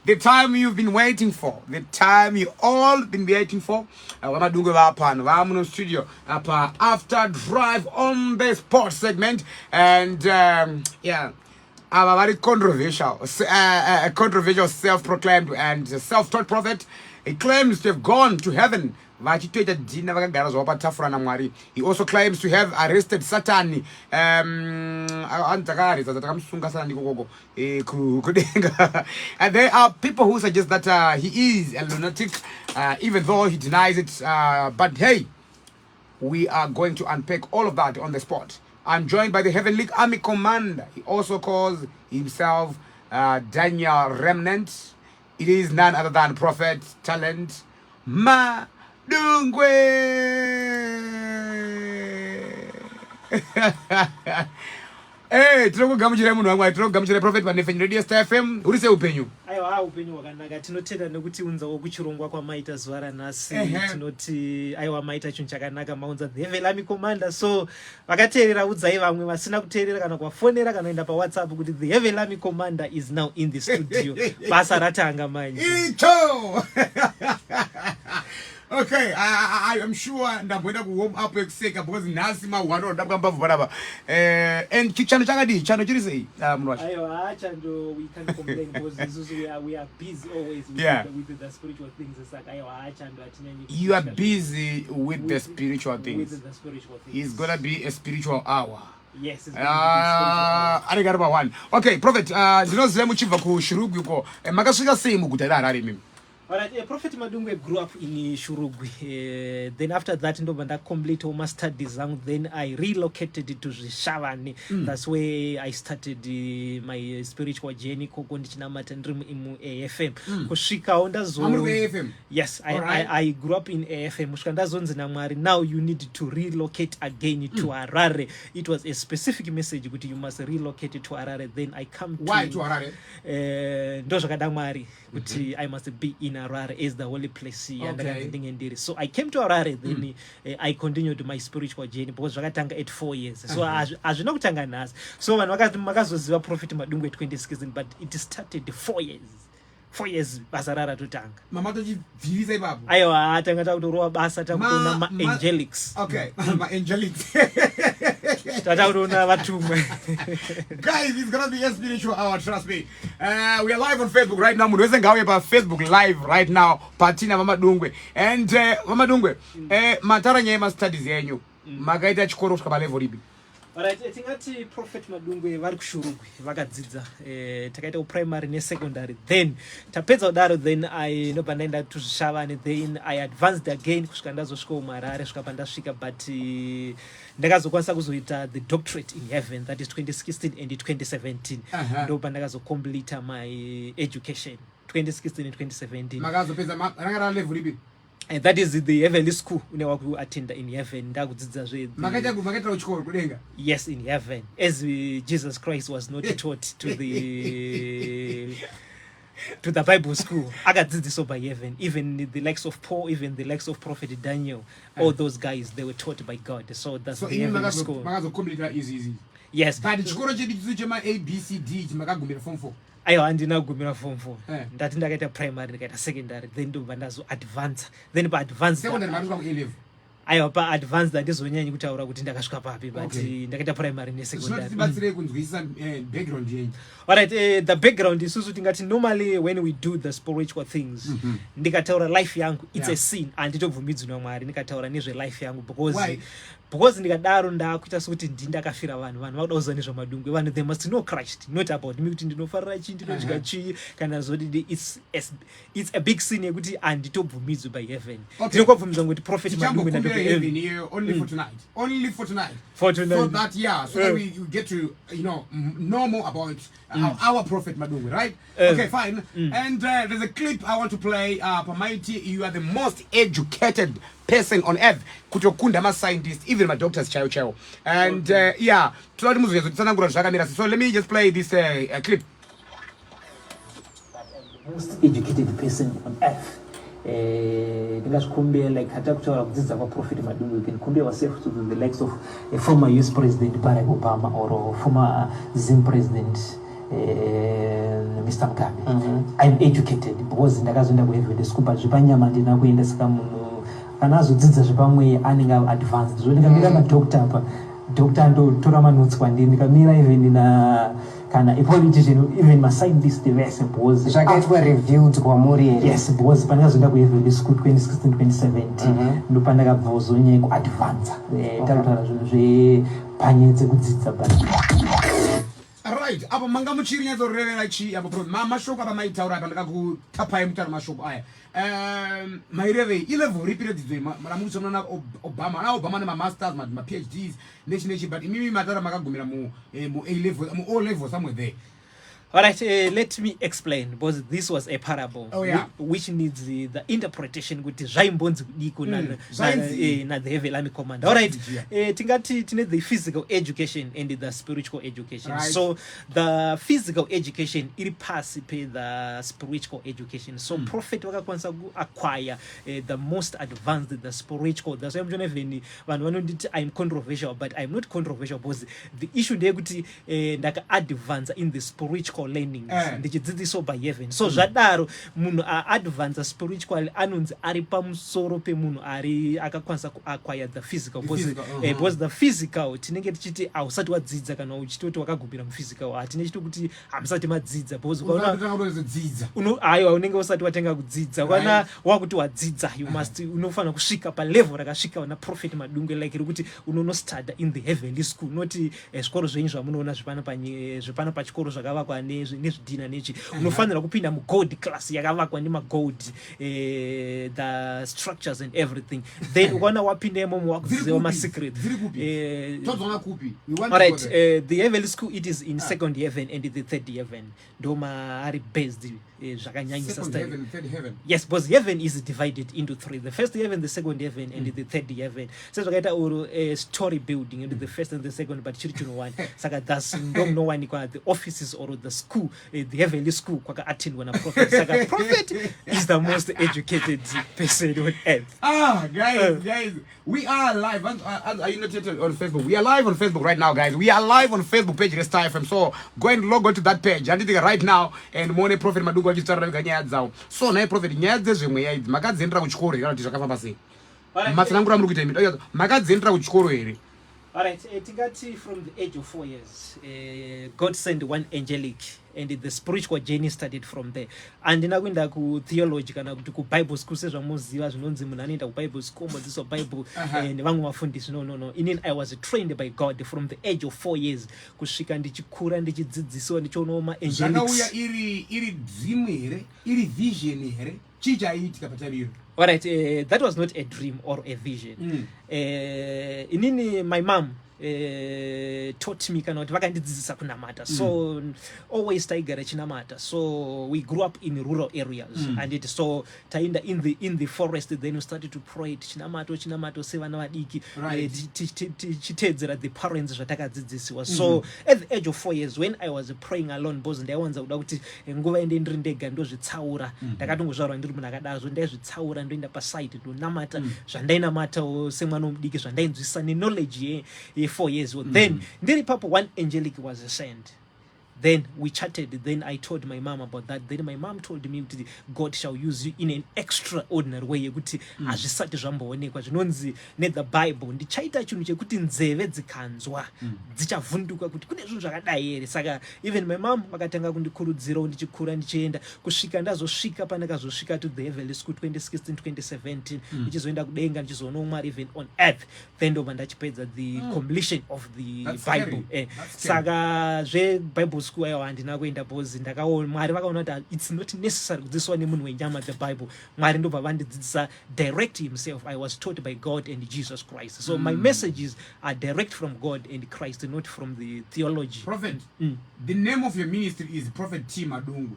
the time you've been waiting for, the time you all been waiting for. Madungwe vapano vamuno studio after drive on the sports segment, and yeah, a very controversial, self-proclaimed and self-taught prophet. He claims to have gone to heaven. He also claims to have arrested Satan. And there are people who suggest that he is a lunatic, even though he denies it. But hey, we are going to unpack all of that on the spot. I'm joined by the Heavenly Army Commander. He also calls himself Daniel Remnant. It is none other than Prophet Talent Madungwe. Hey, tinokugamuchira munhu wamwe, tinokugamuchira Prophet panefenyu radio StarFm. Uri sei upenyu? Aiwa upenyu wakanaka. Tinotenda nekuti unzawo kuchirongwa kwamaita zuva ranhasi. Tinoti aiwa maita chinhu chakanaka maunza the Heavenly Army Commander. So vakateerera udzai vamwe vasina kuteerera kana kuvafonera kana kuenda paWhatsApp kuti the Heavenly Army Commander is now in the studio. Basa ratanga manje. Ito. Okay, I am sure I'm going to warm up because Nasima one or whatever. And Kichano Chagadi, Chano Chiri. Chando, we can't complain because we are busy always with the spiritual things. It's like you are busy with the spiritual things. With the spiritual things. It's gonna be a spiritual hour. Yes, it's gonna be a spiritual hour. Okay, Prophet, Zinozemuchiva ku Shurugwi ko. Makasuka sei mugutara rarimi. Alright, Prophet Madungwe grew up in Shurugwi. Then after that, I completed my studies. Then I relocated to Shavani. That's where I started my spiritual journey. AFM. AFM. Yes, I grew up in AFM. Now you need to relocate again to Harare. It was a specific message, but you must relocate to Harare. Then I come to... Why to Harare? I must be in Harare is the holy place and so I came to Harare. Then I continued my spiritual journey because vakatanga at 4 years. So as you know kutanga nas. So when makazoziva Prophet Madungwe 2016, but it started 4 years. 4 years basarara tutanga. Mama toji vivisa ibabu. Aiwa atanga takuroa basa takuna ma angelics. Okay, ma angelics. Tataurona vatumwe. Guys, it's gonna be a spiritual hour, trust me. We are live on Facebook right now. Munweze ngawe pa Facebook live right now. Patina Mama Dungwe. And Mama Dungwe, matara nyema studies yenyu. Magaita chikoro kusvika level ripi? Alright, tingati Prophet Madungwe vari kushurugwi vakadzidza takaita primary ne secondary, then tapedza kudaro, then I nobva ndaenda kuzvishavani, then I advanced again kusvika ndazosvika kuMarare kusvika pandasvika, but ndakazokwanisa kuzoita the doctorate in heaven, that is 2016 and 2017 ndobva ndakazocomplete my education 2016 and 2017. Makazopedza ranga level ripi? And that is the heavenly school unewaku attend in heaven. Yes, in heaven, as Jesus Christ was not taught to the Bible school. I got this by heaven. Even the likes of Paul, even the likes of Prophet Daniel, all those guys, they were taught by God. So that's the heavenly school. Easy. Yes. But the school ABCD form 4. Ayo andinagumira form 4. Ndati ndakaita primary ndakaita secondary, then ndobva ndazoadvance. Then paadvance secondary ndakasvika ku-A-level. Ayo paadvance ndandizonyanyi kutaura kuti ndakasvika papi, but ndakaita primary nesecondary. Tibatsire kunzwisisa background yenyu. Alright, the background isusu tingati normally when we do the spiritual things, ndikataura life yangu it's a sin, anditobvumidzwa naMwari ndikataura nezve life yangu because ndikadaro ndakuita sokuti ndakafira vanhu vakuda kuziva nezvaMadungwe. Vanhu they must know Christ, not about me kuti ndinofarira chii ndinodya chii kana zoti it's a big sin yekuti anditobvumidzwa by heaven. Ndinokubvumidzwa kuti Prophet Madungwe only for tonight. Only for tonight. So that so that we get to know more about our Prophet Madungwe, right? Okay, fine. And there's a clip I want to play. Pamaiti, you are the most educated person on earth. Kutokunda ma scientists, even my doctors chao. And so let me just play this clip. Most educated person on earth. Like Prophet Madungwe, you can compare yourself to the likes of a former US President Barack Obama or former Zim President Mr. Mugabe. I'm educated because ndakazonda kuEverest school but zvipanyama ndina kuenda saka munhu kana azodzidza zvepamwe anenge advanced so ndikamira madoctor apa doctor andotora manotsi kwandiri ndikamira even na kana a politician even my scientist vese because zvakaitwa reviewed kwamuri yes because pandakazonda kuEverest school 2016-2017 ndopandakabvozonye kuadvance tautaura zvinhu zvepanyetse kudzidza but right apa manga muchiri nyatsorevera chi apa mashoko apa maitaura apa ndakakutapai mutaro mashoko aya maireve ilevel ripi dzidzo ramutsonana Obama ne masters ma PhDs nechi but imimi matara makagumira mu A level mu O level somewhere there. All right, let me explain because this was a parable which needs the interpretation kuti zvaimbonzi kudiko na the heavenly command. All right, tingati tine the physical education and the spiritual education. Right. So the physical education iri pasi pe the spiritual education. So prophet wakakwanisa ku acquire the most advanced the spiritual. That's why I'm going to vanhu I'm controversial but I'm not controversial because the issue ndeyekuti ndaka advance in the spiritual learnings ndichidzidziso by heaven so zvadaro munhu advance spiritually anonzi ari pamusoro pemunhu ari akakwanisa kuacquire the physical because the physical tinenge tichiti ausati wadzidza kana uchitoti wakagumira muphysical hatine chito kuti hamusati madzidza because aiwa unenge usati watenga kudzidza kana wakuti wadzidza you must unofana kusvika palevel rakasvika na prophet Madungwe like rekuti unonostudy in the heavenly school not zvikoro zvenyu zvamunoona zvipana pachikoro zvakavakwa nezvidhina nechi unofanira kupinda mugold class yakavakwa nemagold the structures and everything then ukaona wapindemo wakudzidzira masecret alright the heavenly school it is in second heaven and the third heaven ndoma ari based zvakanyanyisa yes because heaven is divided into three the first heaven the second heaven and the third heaven so zvakaita uru story building and the first and the second but chiri chino one saka thus no one the offices or the school the heavenly school kwaka attendwa na prophet saka prophet is the most educated person on earth. Guys we are live are you not yet on Facebook? We are live on Facebook right now guys. We are live on Facebook page StarFm, so go and log on to that page and right now and mone prophet Madungwe achitaura nyaya dzawo so naye prophet nyaya dzezvemweya idzi makadzendera kuchikoro here kuti zvakafamba sei matsanangura muri kuita mita makadzendera kuchikoro here? All right, tingati from the age of 4 years, God sent one angelic, and the spiritual journey started from there. And ndinakwenda ku theology kana kuti ku Bible school sezvamuziva zvinonzi munhu anoenda ku Bible school modziso Bible and vamwe vafundisi no inini I was trained by God from the age of 4 years kusvika ndichikura ndichidzidzisiwa ndichionawo ma angelics. Zvakauya iri dream here, iri vision here, chichaitika patariro. All right, that was not a dream or a vision. Inini my mom taught me kana kuti vakandidzidzisa kunamata so always taigara chinamata so we grew up in rural areas and it so tainda in the forest then we started to pray chinamato sevana vadiki tichitedzera the parents zvatakadzidzisiwa so at the age of 4 years when I was praying alone because ndaiwanza kuda kuti nguva ende ndiri ndega ndozvitsaura ndakatongozvarwa ndiri munhu akadazvo ndaizvitsaura ndoenda pasite ndonamata zvandainamata semwana womudiki zvandainzwisisa neknowledge 4 years old. Then ndiri papo one angelic was sent. Then we chatted. Then I told my mom about that. Then my mom told me that God shall use you in an extraordinary way. Kuti azvisati zvamboonekwa zvinonzi the Bible ndichaita chinhu chekuti nzeve dzikanzwa dzichavhunduka kuti kune zvinhu zvakadai here. Saka even my mom vakatanga kundikurudzira ndichikura ndichienda kusvika ndazosvika pandakazosvika to the heavenly school 2016-2017 ndichizoenda kudenga ndichizoona Mwari even on earth. Then ndobva ndachipedza the completion of the Bible. Saka Bible school ayo handina kuenda because ndakaona Mwari vakaona kuti it's not necessary kudzidziswa nemunhu wenyama the Bible. Mwari ndobva vandidzidzisa direct himself. I was taught by God and Jesus Christ. So my messages are direct from God and Christ, not from the theology. Prophet, the name of your ministry is Prophet T. Madungwe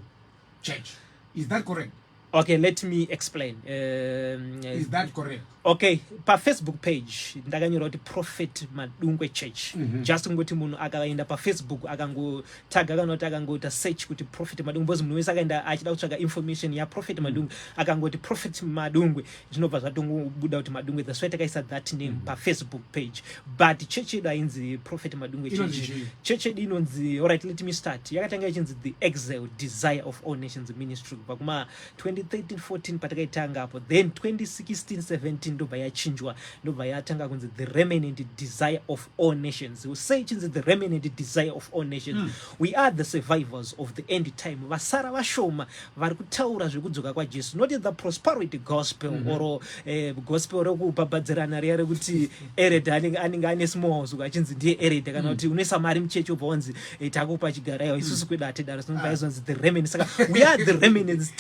Church. Is that correct? Okay, let me explain. Is that correct? Okay, pa Facebook page ndakanyora kuti Prophet Madungwe Church. Just ngoti munhu akaenda pa Facebook akangotaga kana kuti akangota search kuti Prophet Madungwe, bozi munhu wese akaenda achida kutsvaga information ya Prophet Madungwe akangoti Prophet Madungwe zvinobva zvatongobuda kuti Madungwe, that's why takaisa that name pa Facebook page. But church yedu ainzi Prophet Madungwe Church. Church yedu inonzi, all right, let me start. Yakatanga ichinzi the Exile Desire of All Nations Ministry pakuma 2013-14 patakaitanga apo, then 2016-17 ndobva yachinjwa, ndobva yatanga kunzi the Remnant Desire of All Nations. We say chinzi the Remnant Desire of All Nations. We are the survivors of the end time. Vasara vashoma vari kutaura zvekudzoka kwaJesu, not the prosperity gospel or gospel rekubhabhadzirana riya rekuti Ered anenge ane small zuka chinzi ndiye Ered, kana kuti unoisa mari muchechi ubva wanzi takupa chigarayo isusu kwedu hatidaro zvinobva the remnant. Saka we are the remnants.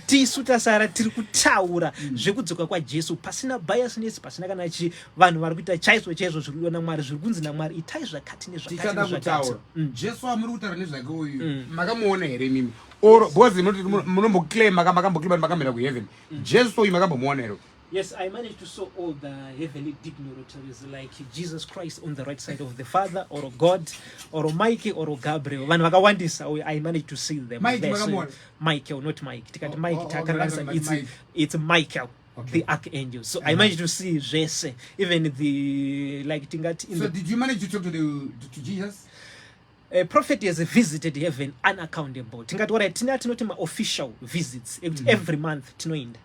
Tisu tasara tiri kutaura zvekudzoka kwaJesu pasina biasness, pasina kana chi vanhu vari kuita chaizvo chaizvo zviri kuona Mwari, zviri kunzi naMwari itai zvakati nezvakati nezvakati. Jesu amuri kutaura nezvake uyu makamuona here mimi? Or bozi munomboclaim makamboclaim makamira kuheaven. Jesu uyu makambomuona here? Yes, I managed to saw all the heavenly dignitaries like Jesus Christ on the right side of the Father, or God, or Michael, or Gabriel. Vanhu vakawandisa, I managed to see them. Michael, not Mike. Tikati Mike, it's Michael. Okay. The archangel. So I managed to see Jesse, even the like tingati. So did you manage to talk to Jesus? A prophet has visited heaven unaccountable. Tingati what tina tinoti ma official visits every month tinoenda.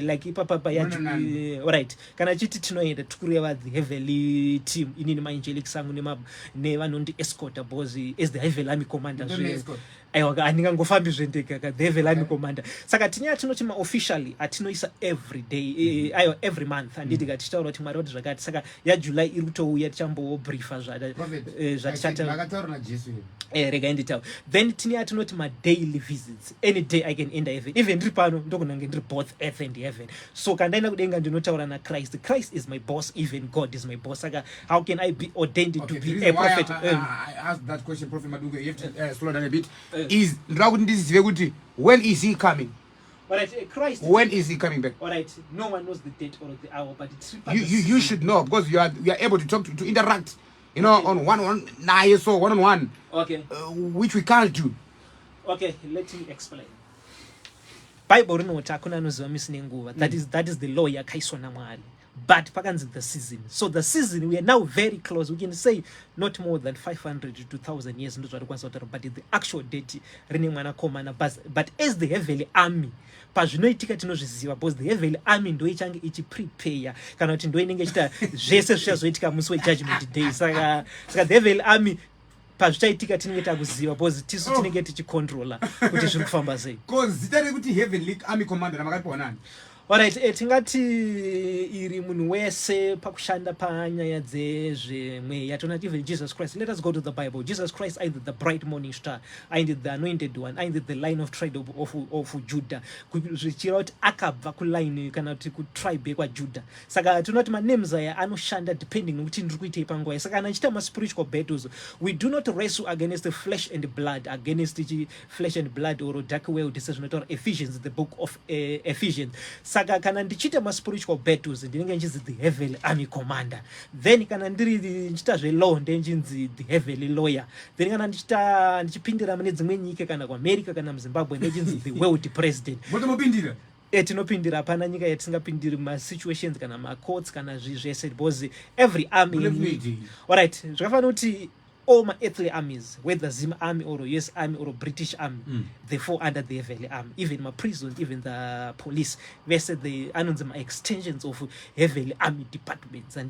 Like papa ya alright. Kana chiti tinoenda tukureva the heavenly team inini ma angelic sangu ne vanondi escort bozi as the heavenly army commander. Aiwa andingangofambi zvendeka the heavenly army commander. Saka tinya tinoti ma officially atinoisa every day every month anditi katitaura kuti Mwari wati zvakati. Saka ya July iri kutouya tichambo briefa zvachata then tinya tinoti ma daily visits. Any day I can enter heaven. Even ndiri pano ndokunange ndiri both earth and heaven. So kandaenda kudenga ndinotaura na Christ. Christ is my boss, even God is my boss. Saka how can I be ordained to be a prophet? I asked that question, Prophet Madungwe. You have to slow down a bit. Is when is he coming? Alright, Christ. When is he coming back? Alright, no one knows the date or the hour, but it's you should know, because you are able to talk to interact, you know, on one-on-one. Okay. Which we can't do. Okay, let me explain. Bible rinota kuna noziva misine nguva. That is the law yakaiswa naMwari. But pakanzi the season. So the season, we are now very close. We can say not more than 500 to 2,000 years. But the actual date, but as the heavenly army, pazvinoitika tinozviziva, because the heavenly army ndo ichange ichiprepare kana kuti ndo inenge ichita zvese zvichazoitika musi wejudgment day. Saka the heavenly army pazvichaitika tinenge takuziva, because tisu tinenge tichicontrola kuti zviri kufamba sei. Because zita rekuti heavenly army commander makaipiwa nani? Alright, tingati iri munhu wese pakushanda panyaya dzezvemweya tonati even Jesus Christ. Let us go to the Bible. Jesus Christ ain't the bright morning star, ain't the anointed one, ain't the line of tribe of Judah. Zvichira kuti akabva kuline kana kuti kutribe kwaJudah. Saka tonati manames aya anoshanda depending nokuti ndiri kuitei panguva. Saka kana chita spiritual battles, we do not wrestle against the flesh and blood, flesh and blood or dark world. This is not Ephesians, the book of Ephesians. Saka kana ndichita ma spiritual battles ndinenge nchizi the heavenly army commander. Then kana ndiri nchita zvelaw ndenjinzi the heavenly lawyer. Then kana ndichipindira mune dzimwe nyika kana kuAmerica kana muZimbabwe ndenjinzi the world president. Motomopindira tinopindira hapana nyika yatisingapindiri ma situations kana ma courts kana zvese, because every army alright zvakafanira kuti all my earthly armies, whether Zim army or US army or British army, they fall under the heavenly army. Even my prisons, even the police, they said they announce my extensions of heavenly army departments, and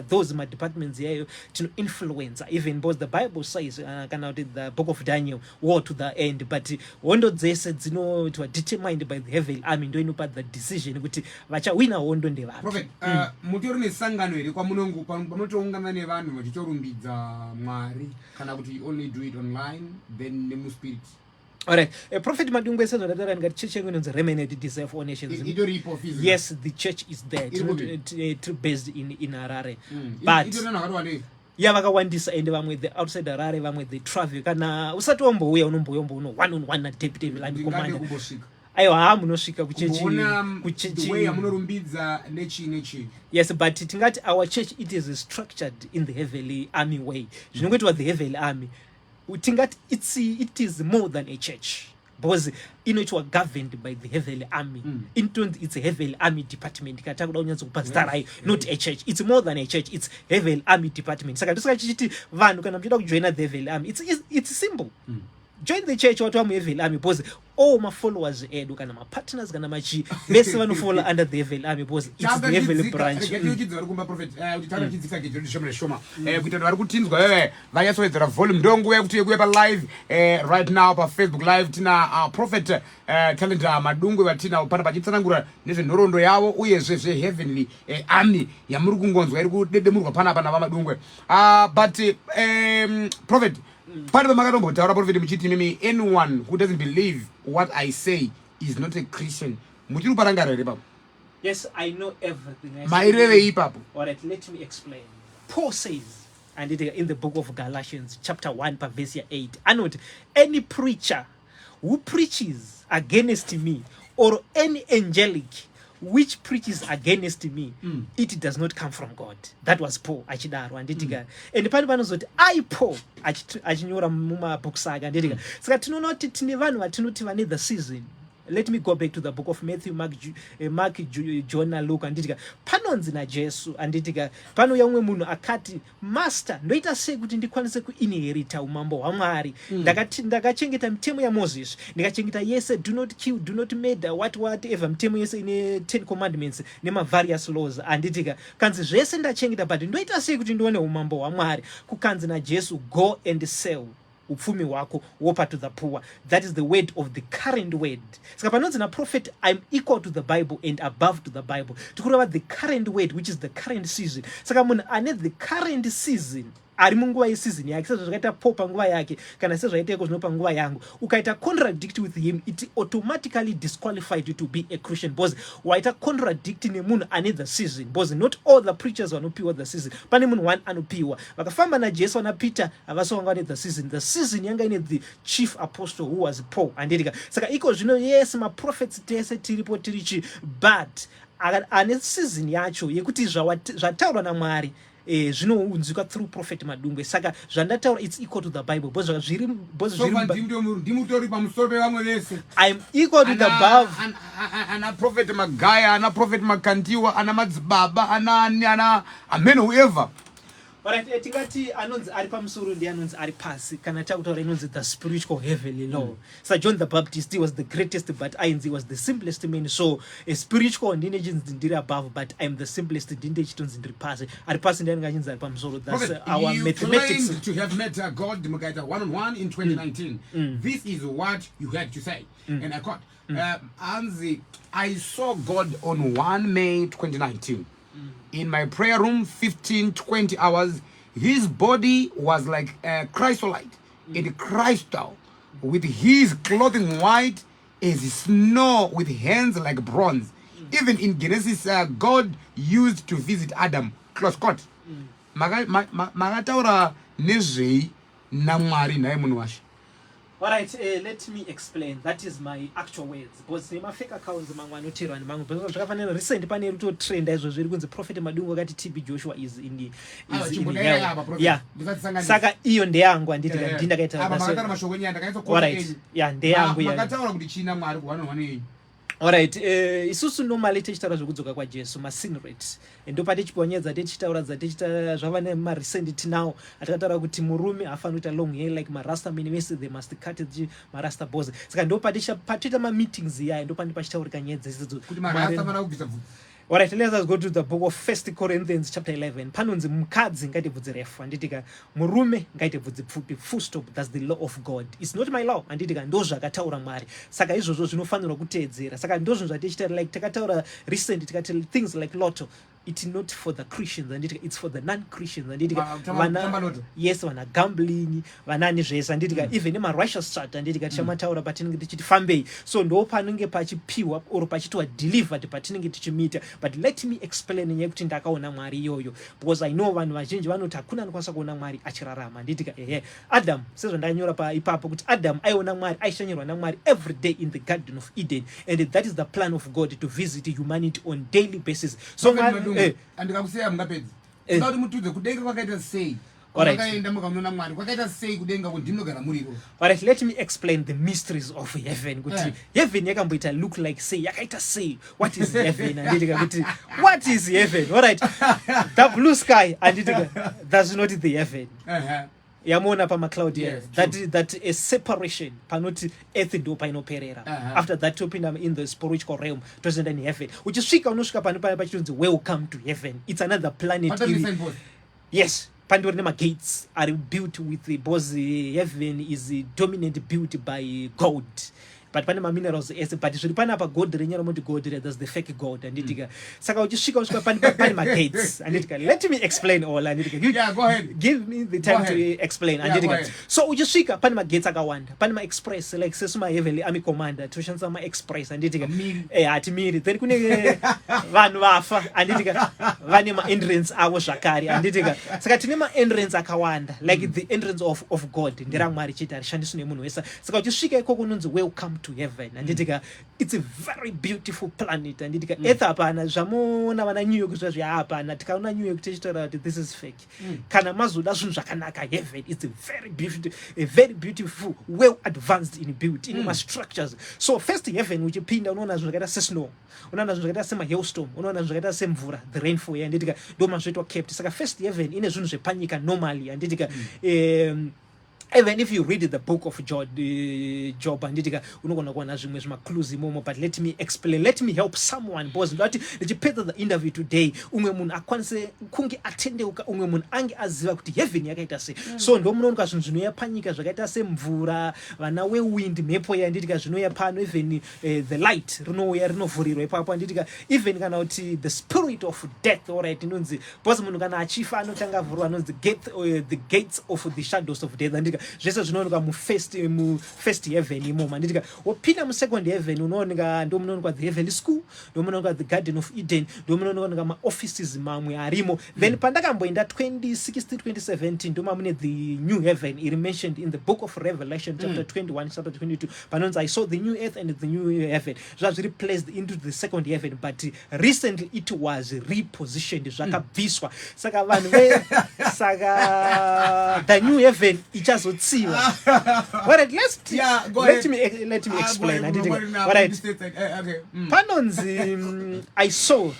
those my departments here to influence. Even both the Bible says, the book of Daniel, war to the end. But one of they said, you know, it was determined by the heavenly army. Don't know about the decision. Which winner won the Prophet, mutori sangano iri kwa munongo panotoungana nevanhu vachitorumbidzwa kana kuti only do it online then nemu spirit. Alright, Prophet Madungwe says that church is Remnant Desire of All Nations. Yes, the church is there. It's based in Harare. But yeah, vakawandisa ende vamwe the outside Harare, vamwe the traffic kana usati wambouya unombouya one on one na deputy line commander. aiwa hamunosvika yes, but tingati our church, it is structured in the heavenly army way. Zvinongoitwa the heavenly army, tingati it is more than a church, because it was governed by the heavenly army. It's a heavenly army department. Not a church. It's more than a church. It's heavenly army department. Saka join the heavenly army. It's simple. Join the church watu wamu heavenly army because all my followers edu kana my partners kana machi bese vanu follow under the heavenly army because it's the heavenly branch. Prophet utitara chidzika ke jodi shoma kuita vari kutinzwa wewe vayasowedzera volume ndongo yekuti kuyepa live right now pa Facebook live tina prophet talent Madungwe vatina upana pachitsanangura nezvenhoroondo yavo uye zve heavenly army yamuri kungonzwa iri kudedemurwa pana apa nava Madungwe but prophet part of the prophet, anyone who doesn't believe what I say is not a Christian. Yes, I know everything. Alright, let me explain. Paul says, and in the book of Galatians, chapter 1, verse 8, and any preacher who preaches against me or any angelic which preaches against me, it does not come from God. That was Paul achidaro anditiga. And the pano zoti I Paul achinyora muma book saga anditiga. Saka tinonoti tine vanhu vatinoti vane the season. Let me go back to the book of Matthew, Mark, John, Luke, and panonzi na Jesu, and pano yamwe munhu akati, Master, ndoita sei kuti ndikwanise kuinherita umambo hwaMwari. Ndakachengeta mitemo ya Moses, ndakachengeta yese, do not kill, do not murder, whatever, mitemo yese ine 10 commandments, nema various laws, and kanzi zvese ndachengeta, but ndoita sei kuti ndione umambo hwaMwari. Kukanzi na Jesu, go and sell upfumi wako wopa to the poor. That is the word of the current word. Saka panonzi na prophet, I'm equal to the Bible and above to the Bible. Tukurava the current word, which is the current season. Saka munhu ane the current season ari munguva yeseason yake, sezvo zvakaita Paul panguva yake kana sezvaita iko zvino panguva yangu, ukaita contradict with him, it automatically disqualified you to be a Christian, because waita contradict nemunhu ane the season, because not all the preachers vanopiwa the season. Pane munhu one anopiwa. Vakafamba na Jesu na Peter havasonga ane the season yanga ine the chief apostle who was Paul, andika saka iko zvino yes ma prophets tese tiripo tirichi, but ane season yacho yekuti zvataurwa naMwari zvinounzika through prophet Madungwe. Saka zvandataura it's equal to the Bible. I'm equal to the above. Ana prophet Magaya, ana prophet Makantiwa, ana madzibaba, ana amen whoever. Alright, tingati anonzi ari pamusoro ndi anonzi ari pasi kana takutaura inonzi the spiritual heavenly law. So John the Baptist, he was the greatest, but he was the simplest man. So a spiritual intelligence ndiri above, but I'm the simplest intelligence ndiri pasi. Ari pasi ndi angachinza ari pamusoro. That's our mathematics. You to have met God Mugaita one-on-one in 2019. This is what you had to say. And I quote, Anzi, I saw God on 1 May 2019. In my prayer room, 15-20 hours, his body was like a chrysolite, a crystal, with his clothing white as snow, with hands like bronze. Even in Genesis, God used to visit Adam. Close quote. Magataura nezvei naMwari naye munhu washe. Alright, let me explain. That is my actual words. Because my fake accounts mangwanoterwa and mangu. Because zvakafanira recent pane ruto trend izvo zviri kunzi prophet Madungwe akati TB Joshua is in hell. Yeah. Saka iyo ndeyangu anditi ndakaita. Alright. Yeah, ndeyangu ya. Makataura kuti china Mwari kuwanwa. Alright, isusu normally tichitaura zvokudzoka kwaJesu masin rate. Ndo tichiponyedza tichitaura tichita zvava nema recent tinao atakataura kuti murume afana kuita long hair like marasta minimesi, they must cut it marasta boss. Saka ndo patita ma meetings ya ndo pachitaurika nyedza isidzo kuti marasta mana kubvisa bvudzi. Alright, let us go to the book of 1 Corinthians chapter 11. Panonzi mukadzi ngaite bvudzi refu anditika murume ngaite bvudzi pfupi. Full stop. That's the law of God. It's not my law. Anditika ndo zvakataura Mwari. Saka izvozvo zvinofanirwa kuteedzera. Saka ndo zvinhu zvatichita like takataura recent tikati things like lotto. it's not for the Christians and it's for the non-Christians and yes vana gambling vanani zvese and even in my righteous chart and chamataura patinenge tichifambei so ndo panenge pachipiwa or pachitwa delivered patinenge tichimita. But let me explain nyekuti ndakaona Mwari iyoyo because I know vanhu vazhinji vanoti hakuna anokwanisa kuona Mwari achirarama nditika Adam sezvo ndanyora pa ipapo kuti Adam aiona Mwari aishanyirwa naMwari every day in the Garden of Eden, and that is the plan of God to visit humanity on daily basis. So andikakuseya mungapedzi kuti mutudze kudenga kwakaita sei. Alright, let me explain the mysteries of heaven. Heaven yakamboita look like say yakaita say what is heaven and what is heaven. Alright, the blue sky and that's not the heaven. Yamona pa cloud here. That a separation panoti earth ndo painoperera. After that open in the spiritual realm doesn't any heaven. Uchisvika unosvika pano pachunzi welcome to heaven. It's another planet. Yes. Pandorema gates are built with the boss. Heaven is dominant built by gold. But panama minerals is but it's pana pa gold renyara monti gold there's the fake gold and it saka uchishika ushika panama gates and it let me explain all and it yeah, go ahead, give me the time to explain and it so uchishika panama gates akawanda panama express like sesuma heavenly army commander tushanza ma express and it atimiri then kune vanhu vafa and it vane ma entrance avo zvakare and it saka tine ma entrance akawanda like the entrance of God ndira Mwari chita rishandiswa nemunhu wese saka uchishika ikoko kunonzi welcome to heaven and it's a very beautiful planet and earth apana zvamona vana New York zvazvi apana tikaona New York tichitora kuti this is fake kana mazoda zvinhu zvakanaka heaven it's a very beautiful well advanced in built in structures. So first heaven uchipinda unoona zvinhu zvakaita sesnow, unoona zvinhu zvakaita sema hailstorm, unoona zvinhu zvakaita semvura the rainfall and ndo mazvoitwa kept. Saka first heaven ine zvinhu zvepanyika normally and even if you read the book of Job and unogona kuona zvimwe zvimaclues imomo, but let me explain, let me help someone because ndati ndichipedza the interview today umwe munhu akwanise kunge atendeuka, umwe munhu ange aziva kuti heaven yakaita sei. So ndo munoona zvinhu zvinoya panyika zvakaita semvura, vana wewind, mhepo yanditika zvinoya pano, even the light rinouya rinovhurirwa ipapo anditika even kana kuti the spirit of death alright inonzi because munhu kana achifa anotanga vhurwa anonzi the gates of the shadows of death andika zvese zvinooneka mu first heaven imomo andika wopinda mu second heaven unooneka ndo munooneka the heavenly school, ndo munooneka the Garden of Eden, ndo munooneka ma offices mamwe arimo. Then pandakamboenda 2016 2017 ndo mamune the new heaven is mentioned in the book of Revelation chapter 21 chapter 22 panonzi I saw the new earth and the new heaven zvazvi replaced into the second heaven, but recently it was repositioned zvakabviswa saka vanhu saka the new heaven ichazotsiwa. Alright, let me explain. Panonzi I saw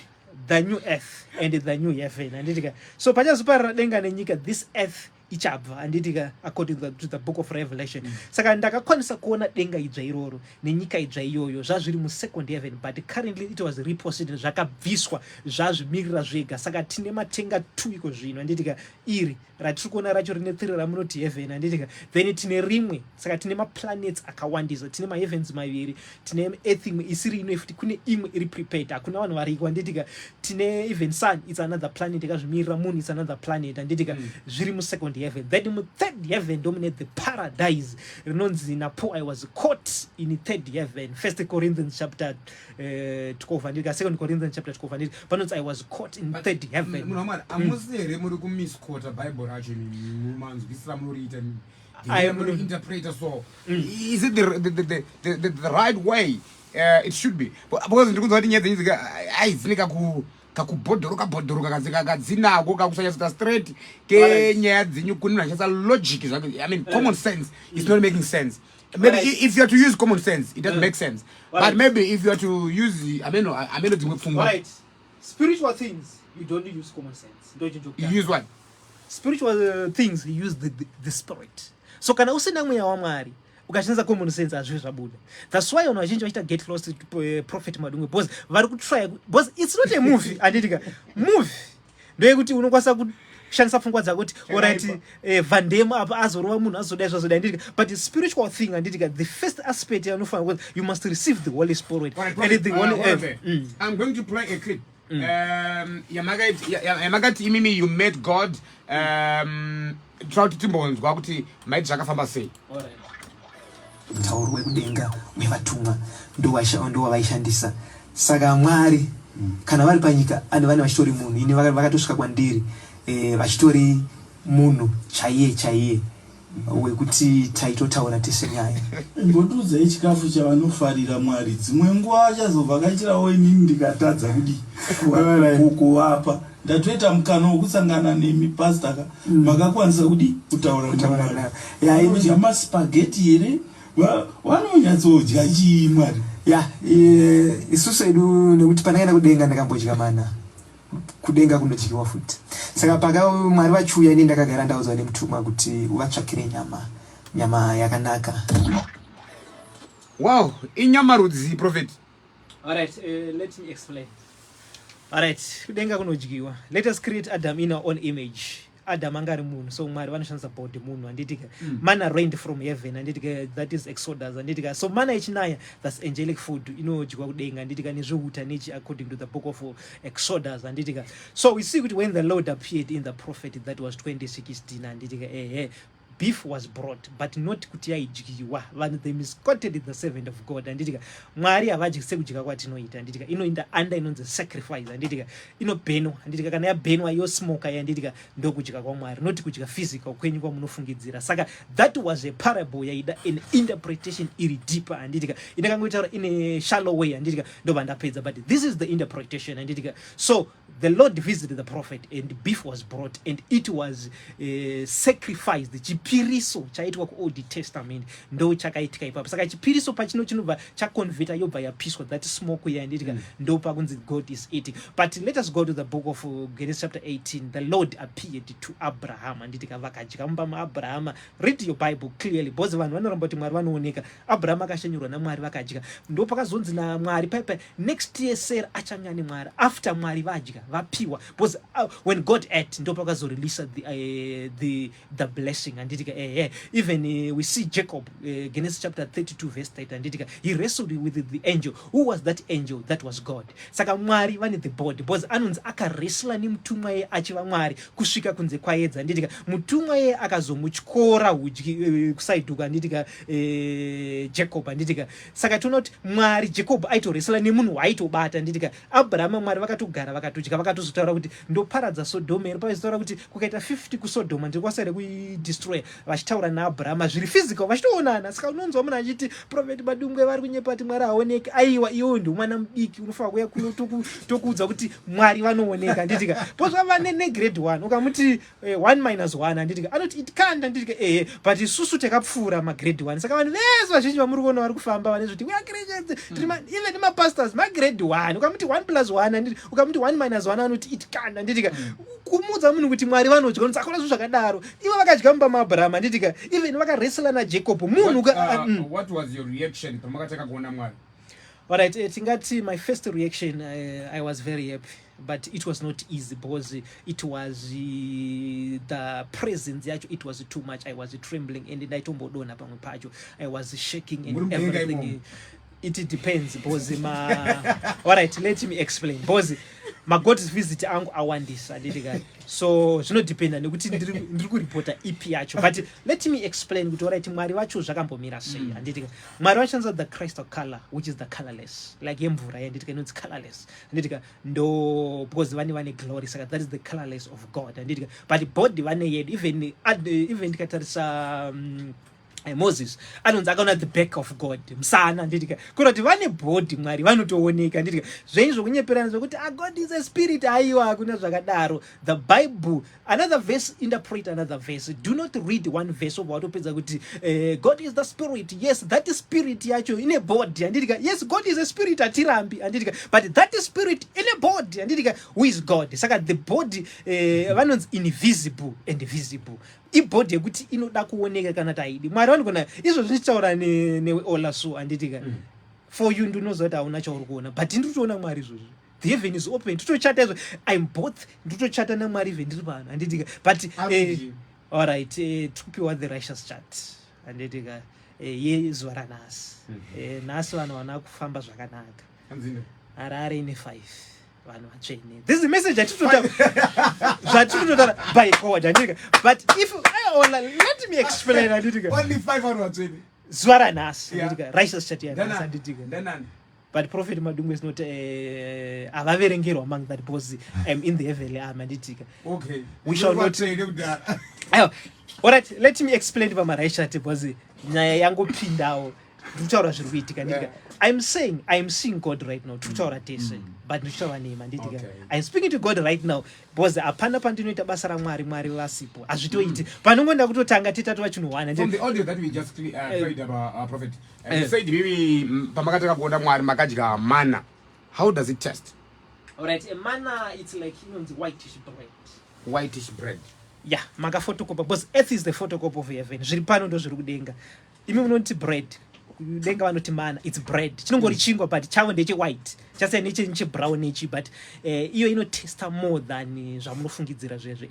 the new earth and the new heaven and so pachazoparara denga nenyika this earth ichabva anditika according to the book of Revelation. Saka ndakakwanisa kuona denga idzva iroro nenyika idzva iyoyo zvazviri mu second heaven, but currently it was repositioned zvakabviswa zvazvimirira zvega. Saka tine matenga 2 iko zvino anditika iri ratiri kuona racho rine 3 ramunoti heaven anditika then tine rimwe, saka tine maplanets akawandisa, tine maheavens maviri, tine earth imwe isiri ino ifuti kune imwe iri prepared, hakuna vanhu variko anditika tine even sun it's another planet yakazvimirira, moon it's another planet anditika zviri mu second heaven. Then in third heaven dominate the paradise rinonzi napo I was caught in third heaven. 1 Corinthians chapter 12 andika 2 Corinthians chapter 12 andika panonzi I was caught in third heaven. Munhu amusere muri kumisquota Bible racho manzwisira munoriita I am an interpreter, so is it the right way? It should be because ndikuti nyedzi aizinika ku kakubhodhoroka kadzinako kakusanyasa straight kenyaya dzinyu kunachasa logic zvake. I mean common sense is not making sense. Maybe if you are to use common sense it doesn't make sense, but maybe if you are to use right spiritual things you don't use common sense. You use what? Spiritual things you use the spirit. So kana usina mweya wa Mwari ukachinza common sense azvi zvabuda. That's why ono vazhinji vachiita get lost to Prophet Madungwe because vari kutry because it's not a movie anditika movie ndoyekuti unokwanisa kushandisa pfungwa dzako kuti alright Van Damme apa azorova munhu azoda zvazoda anditika, but the spiritual thing anditika the first aspect anofanira kuti you must receive the Holy Spirit and the Holy I'm going to play a clip Yamagati imimi you met God try to timbons kwakuti might zvakafamba sei. Mtauro wekudenga wevatumwa ndo vaishandisa saka Mwari kana vari panyika ane vane vachitori munhu ine vakatosvika kwandiri vachitori munhu chaiye wekuti taitotaura tese nyaya. Imbotudzai chikafu chavanofarira Mwari. Dzimwe nguva achazovhakachirawo inini ndikatadza kudi kuvapa. Ndatoita mukana wokusangana nemi pastor makakwanisa kudi kutaura naMwari. Kudya maspaghetti here vanonyatsodya chii Mwari. Isusu edu nekuti panaenda kudenga ndakambodya mana kudenga kunodyiwa futi saka paka Mwari vachiuya ini ndakagara ndaudzwa nemutumwa kuti uvatsvakire nyama yakanaka. Wow, inyama rudzi prophet. Alright, let me explain. Alright, kudenga kunodyiwa. Let us create Adam in our own image. Adam angari munhu, so Mwari vanoshandisa body munhu anditika manna rained from heaven anditika, that is Exodus anditika, so manna ichinaya, that's angelic food inodyiwa kudenga anditika nezviuta nechi according to the book of Exodus anditika. So we see that when the Lord appeared in the prophet, that was 2016 anditika beef was brought, but not kuti yaidyiwa. Vanhu they misquoted the servant of God anditika Mwari havadyi sekudya kwatinoita anditika, inoinda anda inonzi sacrifice anditika, inobhenwa anditika, kana yabhenwa yosmoka yanditika ndokudya kwaMwari, not kudya physical kwenyu kwamunofungidzira. Saka that was a parable yaida an interpretation iri deeper anditika, inakangoitaura in a shallow way anditika ndobva ndapedza, but this is the interpretation anditika. So the Lord visited the prophet and beef was brought and it was sacrificed. Chipiriso chaitwa kuOld Testament ndo chakaitika ipapo. Saka chipiriso pachino chinobva chakonveta yobva yapiswa, that smoke yanditika ndo pakunzi God is eating. But let us go to the book of Genesis chapter 18. The Lord appeared to Abraham anditika vakadya mubama Abraham. Read your Bible clearly because vanhu vanoramba kuti Mwari vanooneka. Abraham akashanyurwa naMwari vakadya, ndo pakazonzi naMwari paipa next year Sarah achanga neMwari after Mwari vadya vapiwa, because when God ate ndo pakazorelease the blessing anditika. Even we see Jacob, Genesis chapter 32 verse 8 anditika, he wrestled with the angel. Who was that angel? That was God. Saka Mwari vane the body, because anonzi akaresla nemutumwa ye achiva Mwari kusvika kunze kwaedza anditika, mutumwa ye akazomutyora kusaiduka anditika Jacob anditika. Saka toona kuti Mwari Jacob aitoresla nemunhu waaitobata anditika. Abrahama Mwari vakatogara vakatodya vakatozotaura kuti ndoparadza Sodoma iri paizotaura kuti kukaita 50 kusodoma ndikwasaida kuidestroy, vachitaura naAbrahama zviri physical vachitoonana. Saka unonzwa munhu achiti prophet Madungwe vari kunyepa kuti Mwari haoneki. Aiwa iwo ndi mwana mudiki unofanira kuuya kuno tokuudza kuti Mwari vanooneka anditika. Pozvava negrade 1 ukamuti 1 - 1 anditika anoti it can't anditika but isusu takapfuura magrade 1. Saka vanhu vese vazhinji vamuri kuona vari kufamba vane zvoti we are Christians, even mapastors magrade 1 ukamuti 1 + 1 anditika, ukamuti 1 - 1 anoti it can't anditika. Kumudza munhu kuti Mwari vanodya unotsakona zvinhu zvakadaro. Ivo vakadya mubama Abraham anditika, even vakaresla naJacob munhu. What was your reaction pamakataka kuona Mwari? Alright, tingati my first reaction, I was very happy, but it was not easy because it was the presence yacho, it was too much. I was trembling and ndaitomboona pamwe pacho I was shaking and everything. It depends because alright, let me explain because God's visit angu awandisa anditika, so zvinodependa nekuti ndiri kuripota ipi yacho, but let me explain kuti alright Mwari vacho zvakambomira sei anditika. Mwari vachanza the crystal color which is the colorless, like yemvura yanditika inonzi colorless anditika, ndo because vane glory, saka that is the colorless of God anditika, but body vane yedu. Even ndikatarisa Moses anonzi akaona the back of God msana anditika, kuti vane body Mwari vanotooneka anditika. Zvenizvo kunyeperana zvokuti God is a spirit, aiwa hakuna zvakadaro. The Bible, another verse interpret another verse. Do not read one verse of watopedza kuti God is the spirit. Yes, that is spirit yacho in a body anditika. Yes, God is a spirit atirambi anditika, but that is spirit in a body anditika, who is God. Saka the body vanonzi invisible and visible. Ibody yekuti inoda kuoneka kana taidi. Mwari vanogona izvo zvichitaura neola so anditika. For you ndinoziva kuti hauna chauri kuona, but nditoona Mwari izvozvo. The heaven is open. Totochata izvo. I'm both. Totochata naMwari even ndiri pano anditika. But alright, tupiwa the righteous chat anditika yezuva ranhasi. Nhasi vanhu vana kufamba zvakanaka. Harare ine 5. vanhu vatsvene. This is the message zvatinotaura by God handitika. But if let me explain handitika. Only 5 vanhu vatsvene. Zuva ranhasi handitika. Righteous church yanhasi handitika. Then But Prophet Madungwe is not avaverengerwa among that because I'm in the heavenly arm handitika. Okay. We shall not. Alright, let me explain pamaraisha because nyaya yangopindawo nditaura zviri kuitika handitika. I'm seeing God right now. Tutaura tese, but nditaura name handitika. I'm speaking to God right now because apana pandinoita basa raMwari vasipo. Azvitoiti. Panongoenda kutotanga titatu vachinhuwana. From the audio that we just played about Prophet, you said maybe pamakataka kuona Mwari makadya manna. How does it taste? Alright, a manna it's like whitish bread. Whitish bread. Yeah, maka photocopy because earth is the photocopy of heaven. Zviri pano ndo zviri kudenga. Imi munoti bread. Denga vanoti mana it's bread. Chinongori chingwa but chavo ndeche white. Just a niche brown niche but iyo inotesta more than zvamunofungidzira zvezve.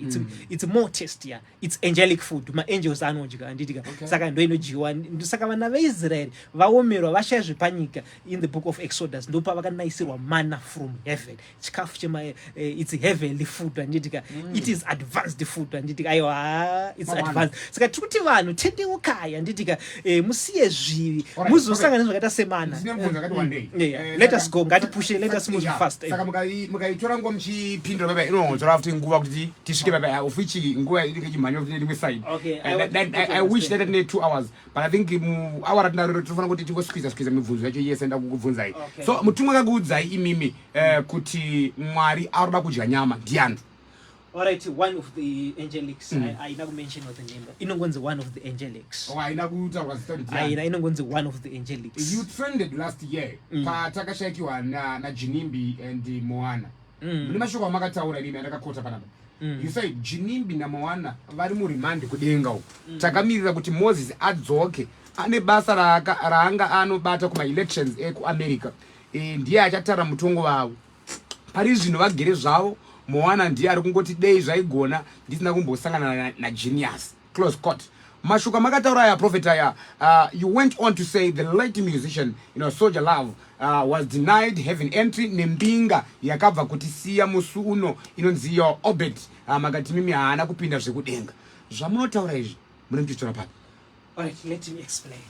It's more tastier. It's angelic food. Ma angels anodya handitika. Saka ndo inodyiwa. Saka vana veIsrael vaomerwa vashaya zvepanyika in the book of Exodus ndo pavakanaisirwa manna from heaven. Chikafu chema it's heavenly food handitika. It is advanced food handitika. Aiwa it's advanced. Saka tikuti vanhu tendeukai handitika musiye zvivi. Muzosangana zvakaita semana. Let us go. Let us move fast. Saka mukaitora ngo muchipindura baba inonzora kuti nguva kuti tisvike baba of which nguva inenge chimhanyo kuti rimwe side. Okay. I wish that need 2 hours but I think hour ratinaro tofana kuti tingosqueeze mibvunzo yacho yes enda kukubvunzai. So mutumwa akakuudzai imimi kuti Mwari aroda kudya nyama ndiani? Alright, one of the angelics. I now mention what the name. Inongonzi one of the angelics. Oh, I know was studied. Inongonzi one of the angelics. You trended last year. Pa takashakiwa na Jinimbi and Moana. Mlimashuka makataura nini ndakakota panapa. You say Jinimbi na Moana vari murimandi kudenga uko. Takamirira kuti Moses adzoke ane basa raanga anobata kuma elections eku America. Ndiye achatara mutongo wavo. Pari zvino vagere zvavo. Moana ndiye ari kungoti dei zvaigona ndisina kumbosangana na genius. Close quote. Mashuka makataura ya prophet aya you went on to say the late musician Soldier Love was denied heaven entry nembinga yakabva kuti siya musu uno inonzi Obed makati mimi haana kupinda zvekudenga. Zvamunotaura izvi munomuchitora papi? Alright, let me explain.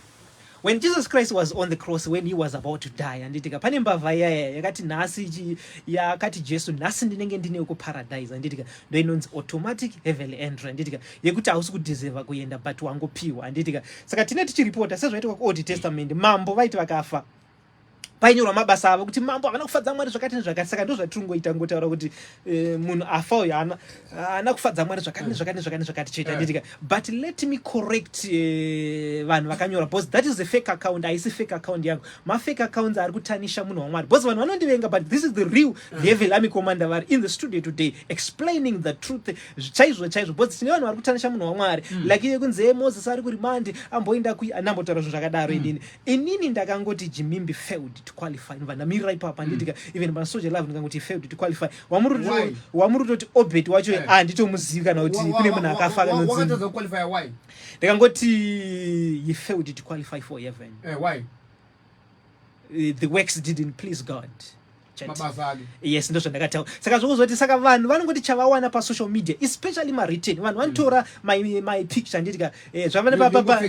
When Jesus Christ was on the cross, when he was about to die, anditika pane mbavha yaya yakati nhasi yakati Jesu nhasi ndinenge ndine ku paradise anditika ndo inonzi automatic heavenly entry anditika yekuti hausi kudeserva kuenda but wangopiwa anditika. Saka tine tichiripota sezvaitwa ku Old Testament mambo vaiti vakafa painyorwa mabasa avo kuti mambo havana kufadza Mwari zvakati nezvakati. Saka ndo zvatingoita ngotaura kuti munhu afa uyo haana kufadza Mwari zvakati chete anditika. But let me correct vanhu vakanyora because that is a fake account. Haisi fake account yangu. Fake accounts ari kutanisha munhu waMwari because vanhu vanondivenga but this is the real the heavenly army commander vari in the studio today explaining the truth chaizvo because tine vanhu vari kutanisha munhu waMwari like kunze Moses ari kurimandi amboenda anambotaura zvinhu zvakadaro inini ndakangoti Jimimbi failed to qualify. Vanamira ipapa anditika even bana Soldier Love ndikangoti failed to qualify. Wamurutoti Obed wacho anditomuzivi kana kuti kune munhu akafa kanonzi. Wakataza qualify why? Ndikangoti he failed to qualify for heaven. Why? The works didn't please God. Mabasa. Yes, ndo zvandakataura. Saka zvokuzoti saka vanhu vanongoti chavawana pa social media especially written vanhu vanotora my picture anditika zvavane papa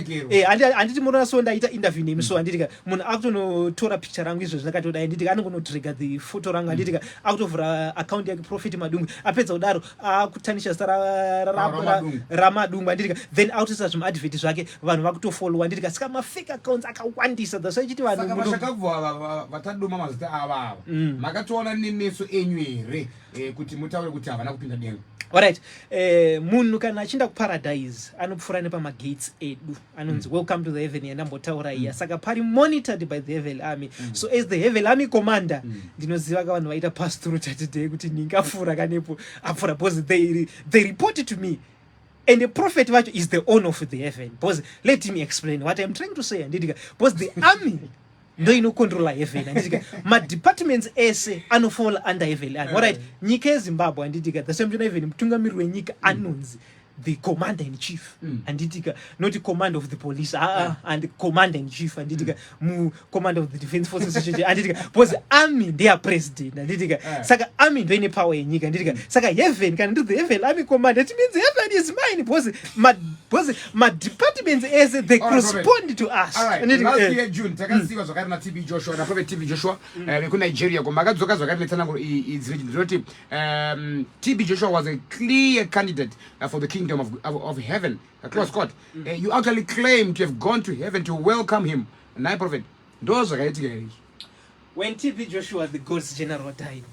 anditi munhu so ndaita interview nemi so anditika munhu akutonotora picture rangu izvo zvakatoda anditika anongonotrigger the photo rangu anditika akutovhura account yake Prophet Madungwe apedza kudaro akutanisha zita raMadungwe anditika then autisa zvimadvert zvake vanhu vakutofollow anditika. Saka fake accounts akawandisa that's why chiti vanhu saka vashakabva vataduma mazita ava makatoona nemeso enyu here kuti mutaure kuti havana kupinda denga. Alright, munhu kana achinda kuparadise anopfura nepamagates edu anonzi welcome to the heaven yandambotaura iya. Saka pari monitored by the heavenly army. So as the heavenly army commander ndinoziva ka vanhu vaita pass through today kuti ndingafura kanepo apfura because they reported to me and the prophet vacho is the owner of the heaven. Because let me explain what I'm trying to say anditika because the army ndo inocontrola heaven anditika departments ese anofall under heaven. Alright, nyika yeZimbabwe anditika the same even mutungamiriri wenyika anonzi the commander in chief anditika not command of the police and commander in chief anditika commander of the defense forces anditika because army their president anditika saka army ndo ine power yenyika anditika saka heaven kana ndo the heaven army commander it means heaven is mine because my departments as they correspond to us. Last year June takasiwa zvakari na TB Joshua na Prophet TB Joshua ku Nigeria ko makadzoka zvakari netsanango is region TB Joshua was a clear candidate for the kingdom of heaven, a close court. You actually claim to have gone to heaven to welcome him. Nai Prophet, those are when TB Joshua, the God's general, died,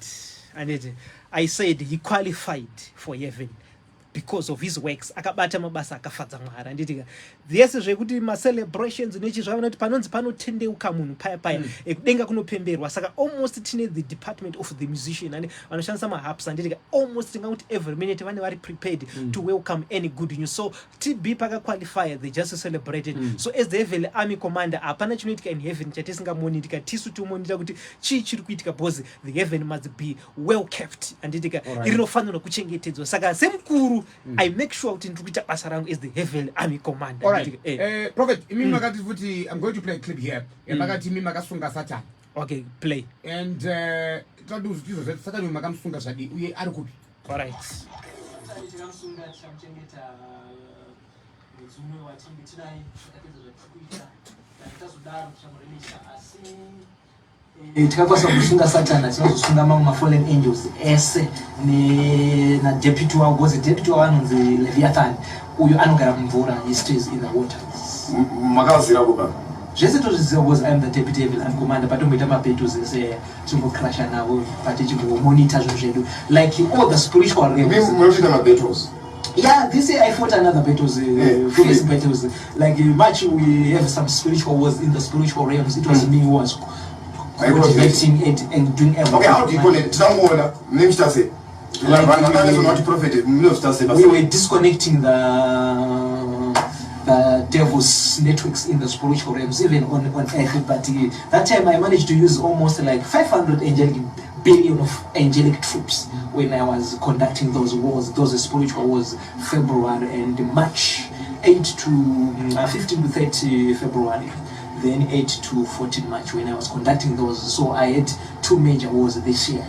and I said he qualified for heaven because of his works. Akabata mabasa akafadza Mwari anditika yese zvekuti ma celebrations nechi zvavana kuti panonzi panotendeuka munhu paya ekudenga kunopemberwa saka almost tine the department of the musician and vanoshandisa maharps anditika almost tingakuti every minute vane vari prepared to welcome any good news. So TB paka qualify, they just celebrated. So as the heavenly army commander hapana chinoitika in heaven chatisingamoni ndika tisu tumonita kuti chii chiri kuitika because the heaven must be well kept anditika irinofanira kuchengetedzwa saka semukuru I make sure kuti ndikuita basa rangu as the heavenly army commander. Prophet, imi makati futi I'm going to play a clip here. Makati imi makasunga Satan. Okay, play. And tadu zizo Satan makamsunga zvadi uye ari kupi. All right. Tikakwanisa kusunga Satana tinozosunga mamwe ma-fallen angels ese na deputy wao because deputy wao anonzi Leviathan uyo anogara mumvura, he stays in the water. Makazira kuba zvese tozviziva because I am the deputy evil and commander but tomboita mapetos ese timbocrasha nawo but timbomonitor zvinhu zvedu like all the spiritual realms. Munoita mabattles. Yeah, this year I fought another battles, previous battles. Like much we have some spiritual wars in the spiritual realms. It was me who was cultivating it and doing everything. Okay, how do you call it? We were disconnecting the devil's networks in the spiritual realms, even on earth. But that time I managed to use almost like 500 billion of angelic troops when I was conducting those wars, those spiritual wars, February and March, 8 to 15 to 30 February. Then 8 to 14 March when I was conducting those. So I had 2 major wars this year.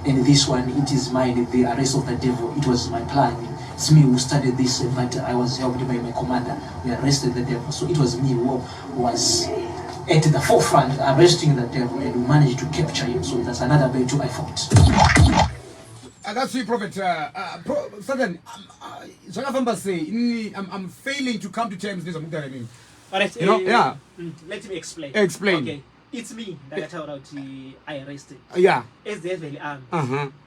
And this one, it is mine, the arrest of the devil. It was my plan. It's me who started this, but I was helped by my commander. We arrested the devil. So it was me who was at the forefront arresting the devil and we managed to capture him. So that's another battle I fought. That's you, Prophet. Satan, I'm failing to come to terms with this. Alright, you know, let me explain. Explain. Okay, it's me that I arrested. Yeah. As the heavenly army,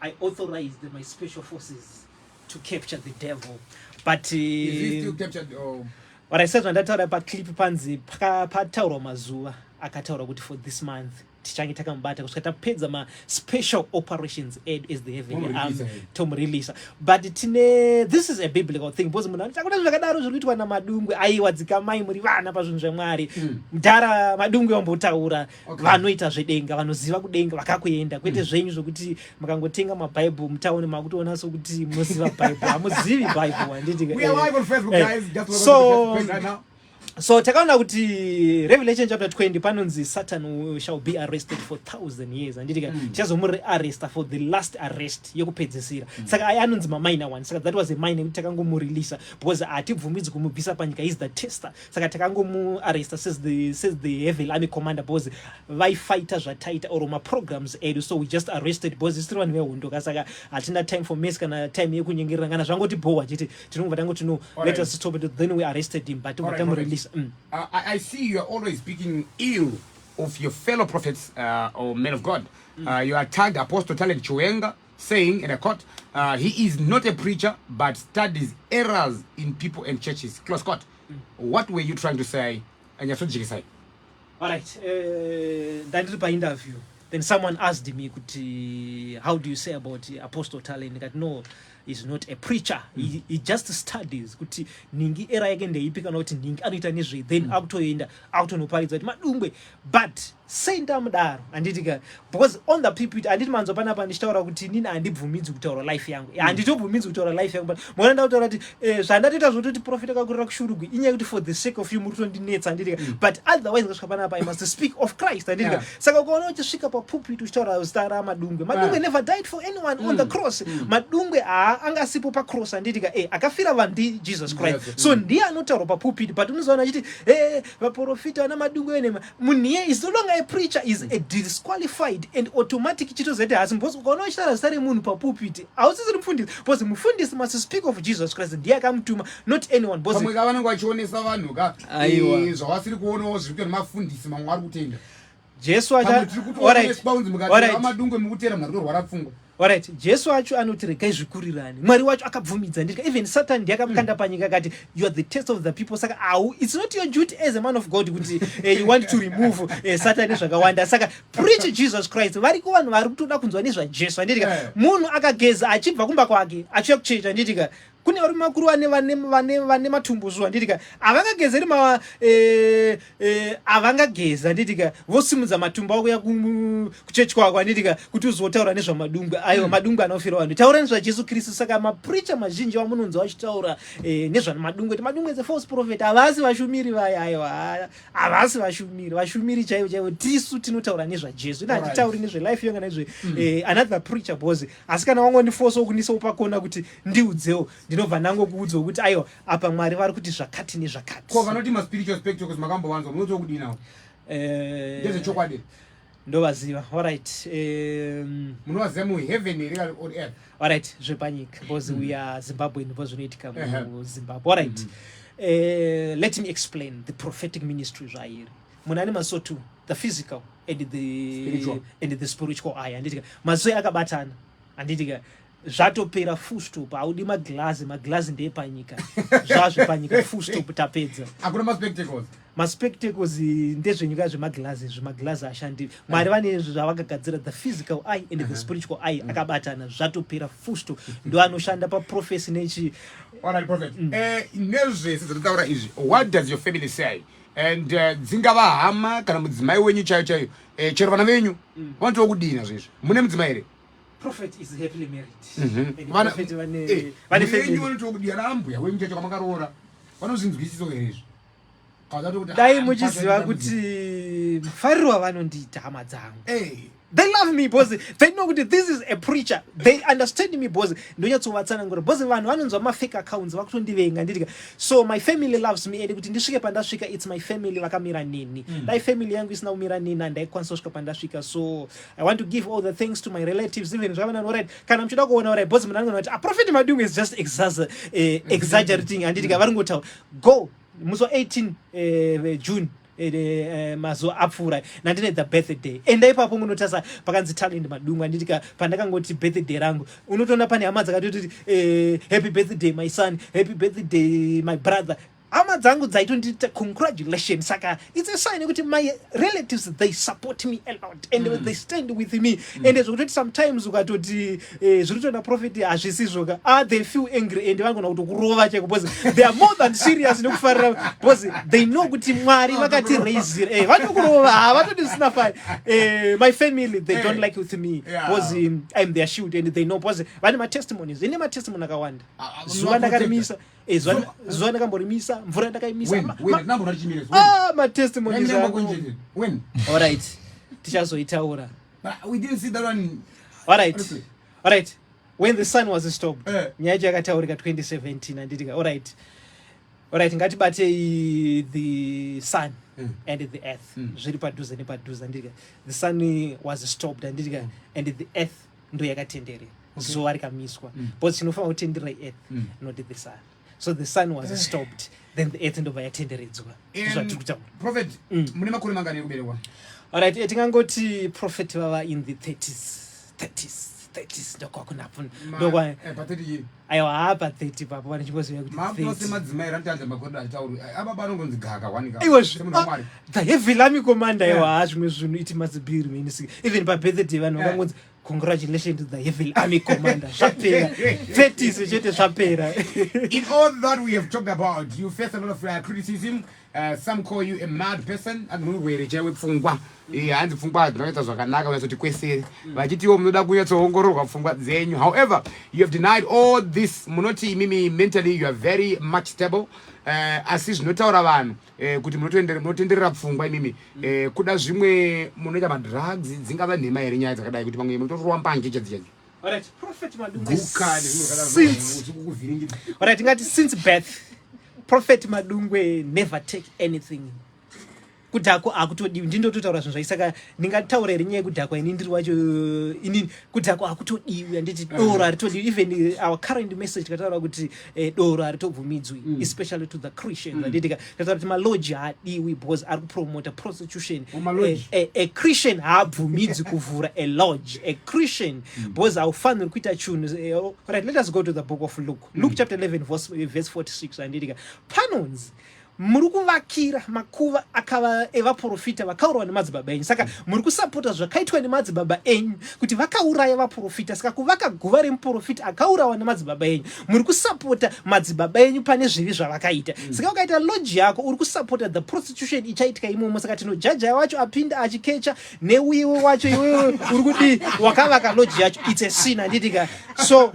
I authorized my special forces to capture the devil. But is he still captured? Or what I said when that about clip panzi patauro mazuva akataura kuti for this month tichange takambata kusvika tapedza ma special operations aid is the heavenly army tomureleasa but this is a biblical thing because munhu anotakuda zvakadaro zviri kuitwa namadungwe aiwa dzikamai muri vana pazvinhu zvamwari mudhara madungwe wambotaura vanoita zvedenga vanoziva kudenga vakakuenda kwete zvenyu zvokuti makangotenga mabhaibheri mutaone makutoona sokuti munoziva bhaibheri hamuzivi bhaibheri handiti we are live on Facebook guys, just so right now. So takaona kuti Revelation chapter 20 panonzi Satan shall be arrested for 1,000 years anditika tichazomuri arrest for the last arrest yekupedzisira saka anonzi ma minor one saka that was a minor kuti takangomureleasa because atibvumidzi kumubvisa panyika is the tester saka takangomu arrest says the heavenly army commander because vai fighter zvataita or ma programs edu so we just arrested because isiri vanhu vehondo saka hatina time for mess kana time yekunyengerera kana zvangoti bowa chiti tinongova tangoti no let us stop it then we arrested him but tamureleasa. I see you are always speaking ill of your fellow prophets or men of God. You attacked Apostle Talent Chiwenga, saying in a court, he is not a preacher but studies errors in people and churches. Close court. What were you trying to say? And you're so say. All right. That is by interview. Then someone asked me, how do you say about Apostle Talent? No. is not a preacher. He just studies kuti ningi era yake ndeipi kana kuti ningi anoita nezvei, then akutoenda akutonoparidza kuti Madungwe, but senda mudaro anditika, because on the pulpit anditi manzo panapa ndichitaura kuti nini handibvumidzi kutaura life yangu, handitobvumidzi kutaura life yangu, but mwana kutaura kuti zvandatoita zvototi profeta kakurira kushurugwi inyaya kuti for the sake of you muri kutondinetsa anditika, but otherwise ngasvika panapa I must speak of Christ anditika. Saka ukaona uchisvika papulpit uchitaura zita raMadungwe, Madungwe never died for anyone on the cross. Madungwe angasipo pa cross anditika, akafira vanhu Jesus Christ. So ndiye anotaura papulpit, but unozoona chiti vaprofita vana Madungwe venema munhu is no longer a preacher, is a disqualified and automatic chitozete hasi, because ukaona uchitaura zita remunhu papulpit hausisiri mufundisi, because mufundisi must speak of Jesus Christ, ndiye akamutuma, not anyone. Pamwe kavanenge vachionesa vanhu ka zvavasiri kuonawo zviri kuita nemafundisi mamwe ari kutenda Jesu acha Madungwe mukutera munhu arikurwara pfungwa. Alright, Jesu wacho anoti regai zvikurirane. Mwari wacho akabvumidza ndika, even Satan ndiye akamukanda panyika akati you are the test of the people. Saka it's not your duty as a man of God kuti you want to remove Satan zvakawanda. Saka preach Jesus Christ. Vari kuvanhu vari kutoda kunzwa nezvaJesu anditika. Munhu akageza achibva kumba kwake achiya kuchecha anditika. Kune vari makuru vane matumbu zuva nditika avangagezeri avangageza nditika vosimudza matumbu avo kuya kuchechi kwako anditika kuti uzotaura nezvaMadungwe. Aiwa Madungwe anofira vanhu, taura nezvaJesu Kristu. Saka mapreacher mazhinji vamunonzwa vachitaura nezvaMadungwe kuti Madungwe is a false prophet, havasi vashumiri vaya. Aiwa havasi vashumiri chaivo chaivo, tisu tinotaura nezvaJesu. Ina hatitauri nezvelife yanga nezve another preacher boss. Asi kana wangondifosa kunisa upakona kuti ndiudzewo, ndinobva nangokuudzwa kuti aiwa apa Mwari vari kuti zvakati nezvakati. Ko vanoti ma-spiritual spectacles makambowanzwa munoti kudinawo ndezvechokwadi ndovaziva. Alright, munovaziva muheaven here on earth. Alright, zvepanyika, because we are Zimbabwe ndipo zvinoitika muZimbabwe. Alright, let me explain the prophetic ministry zvairi. Munhu ane maso two, the physical and the spiritual eye anditika. Maso akabatana anditika zvatopera full stop, haudi maglazi ndepanyika zvazvepanyika full stop tapedza. Hakuna ma-spectacles ndezvenyika zvemaglazi ashandi. Mwari vane zvavakagadzira, the physical eye and the spiritual eye akabatana zvatopera full stop, ndo anoshanda paprofesi nechi. Alright, prophet. Nezvese zvatotaura izvi, what does your family say? And dzingava hama kana mudzimai wenyu chaiyo chero vana venyu vanotiwo kudina zvezvi, mune mudzimai here? Prophet is happily married. Venyu vanotiwo kudina rambuya wenyu chaicho kwamakaroora vanozinzwisisa here izvi? Dai muchiziva kuti mufariro wavanondiita hama dzangu. They love me because they know that this is a preacher. They understand me because ndonyatsovatsanangura because vanhu vanonzwa ma-fake accounts vakutondivenga nditika. So my family loves me and kuti ndisvike pandasvika it's my family vakamira neni. Dai family yangu isina kumira neni handaikwanisa kusvika pandasvika. So I want to give all the thanks to my relatives, even zvavana alright. Kana muchida kuona alright because munhu anongona kuti Prophet Madungwe is just exaggerating anditika. Vari ngotaura go musi 18 June mazuva apfuura nandine the birthday enda ipapo munotasa pakanzi talent Madungwe anditika. Pandakangoti birthday rangu unotoona pane hama dzakatoti happy birthday my son, happy birthday my brother. Hama dzangu dzaitondita congratulations. Saka it's a sign kuti my relatives they support me a lot and they stand with me. And zvokutoti sometimes ukatoti zviri kutoenda prophet hazvisizvoka they feel angry and vangona kutokurova chaiko because they are more than serious nekufarira because they know kuti Mwari vakati raise vanokurova havatoti zvisina fine. My family they don't like with me because I'm their shield and they know because vane ma-testimonies. Ine ma-testimony akawanda. Zuva ndakarimisa zuva ndakamborimisa, mvura ndakaimisa, ma-testimonies angu. Alright, tichazoitaura. We didn't see that one. Alright, when the sun was stopped nyaya yakataurika 2017 anditika. Alright, ngatibate the sun and the earth zviri padhuze nepadhuze anditika. The sun was stopped anditika and the earth ndo yakatendere zuva rikamiswa but tinofanira kutendera earth not the sun. So the sun was stopped, then the earth ndobva yatenderedzwa. Prophet mune makore mangani ekuberekwa? Alright, tingangoti prophet vava in the 30s ndokwakunapo ndokwa aiwa hapa 30 papo vanichimboziva kuti mapose madzimai rantanza makodo atauri apa panongonzi gaka wanika the heavy army commander aiwa zvimwe zvinhu it must be remain. Even pa birthday vanhu vakangonzi congratulations to the heavy army commander. Shapira. 30s, Shapira. In all that we have talked about, you face a lot of criticism. Some call you a mad person. I don't know where the fungwa. And fungwa donaita zvakanaka unazoti kwese. Vachitiwo munoda kunyatsoongororwa pfungwa dzenyu. However, you have denied all this. Munoti mimi mentally you are very much stable. Asi zvinotaura vanhu kuti munotenderera pfungwa imimi kuda zvimwe munoita madrugs dzingava nhema here nyaya dzakadai kuti pamwe munotorwa mbanje chadzidzi. Alright, Prophet Madungwe. Alright, ngati since birth Prophet Madungwe never take anything. Kudhako akutodiwi ndindototaura zvinhu zvaisaka ndingataura here nyaya yekudhakwa ini ndiri wacho ini kudhakwa akutodiwi handiti doro haritodiwi. Even our current message kataura kuti doro haritobvumidzwi especially to the Christians. Handiti kataura kuti maloji haadiwi because ari kupromota prostitution. A Christian haabvumidzwi kuvhura a lodge. A Christian because haufaniri kuita chinhu. Right, let us go to the book of Luke. Luke chapter 11 verse 46. Handiti panonzi muri kuvakira makuva akava evaprofita vakaurawa nemadzibaba enyu. Saka muri kusapota zvakaitwa nemadzibaba enyu kuti vakauraya vaprofita. Saka kuvaka guva remuprofita akaurawa nemadzibaba enyu muri kusapota madzibaba enyu pane zvivi zvavakaita. Saka ukaita loji yako uri kusapota the prostitution ichaitika imomo. Saka tinojaja wacho apinda achikecha neuyiwe wacho iwewe uri kudi wakavaka loji yacho. It's a sin. Handitika so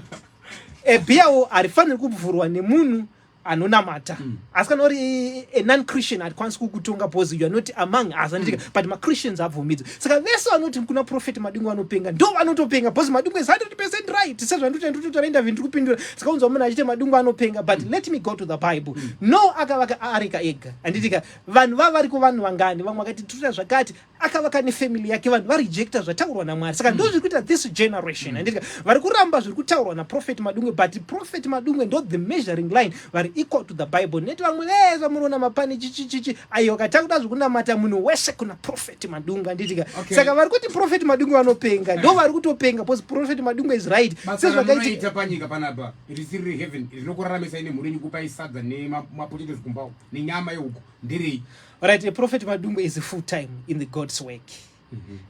bhiyawo harifaniri kubvurwa nemunhu anonamata. Asi kana uri a non-Christian hatikwanisi kukutonga because you are not among us. But ma-Christians abvumidzwa. Saka vese vanoti kuna Prophet Madungwe vanopenga ndo vanotopenga because Madungwe is 100% right. Sezvanditotaura interview ndiri kupindura. Saka unzwa munhu achiti Madungwe anopenga. But let me go to the Bible. No akavaka areka ega. Handitika vanhu vavari kuvanhu vangani vamwe vakati tuta zvakati akavaka nefamily yake vanhu varejecta zvataurwa naMwari. Saka ndo zviri kuita this generation. Handitika vari kuramba zviri kutaurwa naProphet Madungwe but Prophet Madungwe ndo the measuring line vari equal to the Bible. Neti vamwe veza munoona mapani chichichichi ayo katakuda zvokunamata munhu wese kuna Prophet Madungwe. Handitika saka vari kuti Prophet Madungwe vanopenga ndo vari kutopenga because Prophet Madungwe is right. Sezvakaita panyika panapa risiri heaven rinokuraramisai nemhuri yenyu kupai sadza nemapotatoes kumbao nenyama yehuku ndirei. Alright, Prophet Madungwe is full time in the God's work.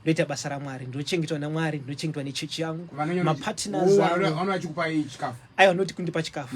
Ndoita basa raMwari, ndochengetwa naMwari, ndochengetwa nechechi yangu. Mapartners vanoachikupai chikafu. Aiwa noti kundipa chikafu.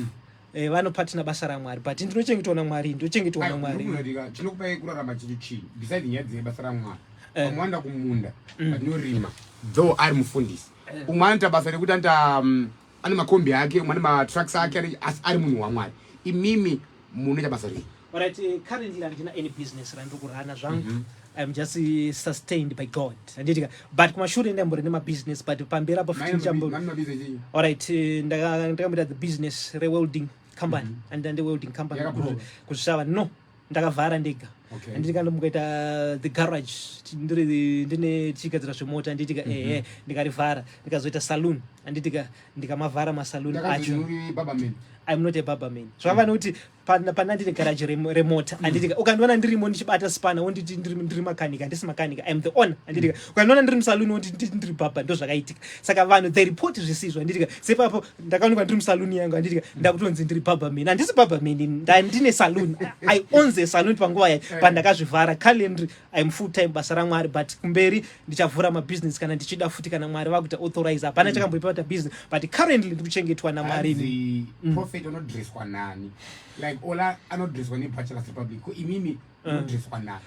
Vanopartner basa raMwari but ndinochengetwa naMwari, ndochengetwa naMwari. Chinokupai kurarama chichi besides nyaya dzebasa raMwari. Pamwanda kumunda panorima though ari mufundisi. Umwe anoita basa rekuti ane makombi ake, umwe ane matrucks ake asi ari munhu waMwari. Imimi munoita basa rei? Alright, currently handina any business randokurana zvangu. I'm just sustained by God. Handitika but kumashure ndambori nemabusiness but pambera pa 15 chambo. Alright, ndakamboita the business rewelding company and then the welding company kuzvisava no ndakavhara ndega. Handitika ndomukaita the garage ndine chigadzira zvemota. Handitika ndikarivhara ndikazoita saloon. Handitika ndikamavhara masaloon acho. I'm not a barber man. Zvava noti pana ndine garage remota. Handitika ukandiona ndirimo ndichibata spana wonditi ndiri makanika. Handisi makanika, I am the owner. Handitika ukandiona ndiri musaloon wonditi ndiri barber ndo zvakaitika. Saka vanhu they report zvisizvo. Handitika sepapo ndakaonekwa ndiri musaloon yangu. Handitika ndakutonzi ndiri barber man. Handisi barber man, ndine saloon. I own the saloon panguva yayo pandakazvivhara. Currently I am full time basa raMwari but kumberi ndichavhura mabusiness kana ndichida futi kana Mwari vakuita authorize. Hapana chakamboipata business but currently ndiri kuchengetwa naMwari. Prophet anodresswa nani? Like ola anodresswa neBachelor's Republic. Ko imimi anodresswa nani?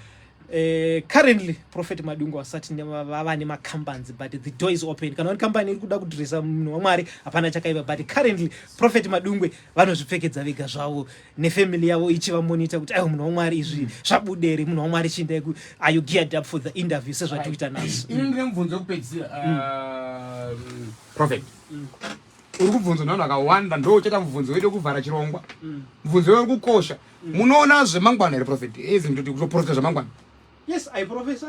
Currently Prophet Madungwe wasati vava nemacompanies but the door is open. Kana company iri kuda kudressa munhu waMwari hapana chakaiva but currently Prophet Madungwe vanozvipfekedza vega zvavo nefamily yavo ichivamonita kuti aiwa munhu waMwari izvi zvabudere munhu waMwari chindai are you geared up for the interview sezvatikuita naso. Ini ndine mubvunzo wekupedzisira Prophet. Uri kubvunzo navanhu vakawanda ndocheta mubvunzo wedu wekuvhara chirongwa. Mubvunzo wedu kukosha. Munoona zvemangwana here Prophet? Ezi ndoti kutoprofita zvemangwana. Yes, I prophesy.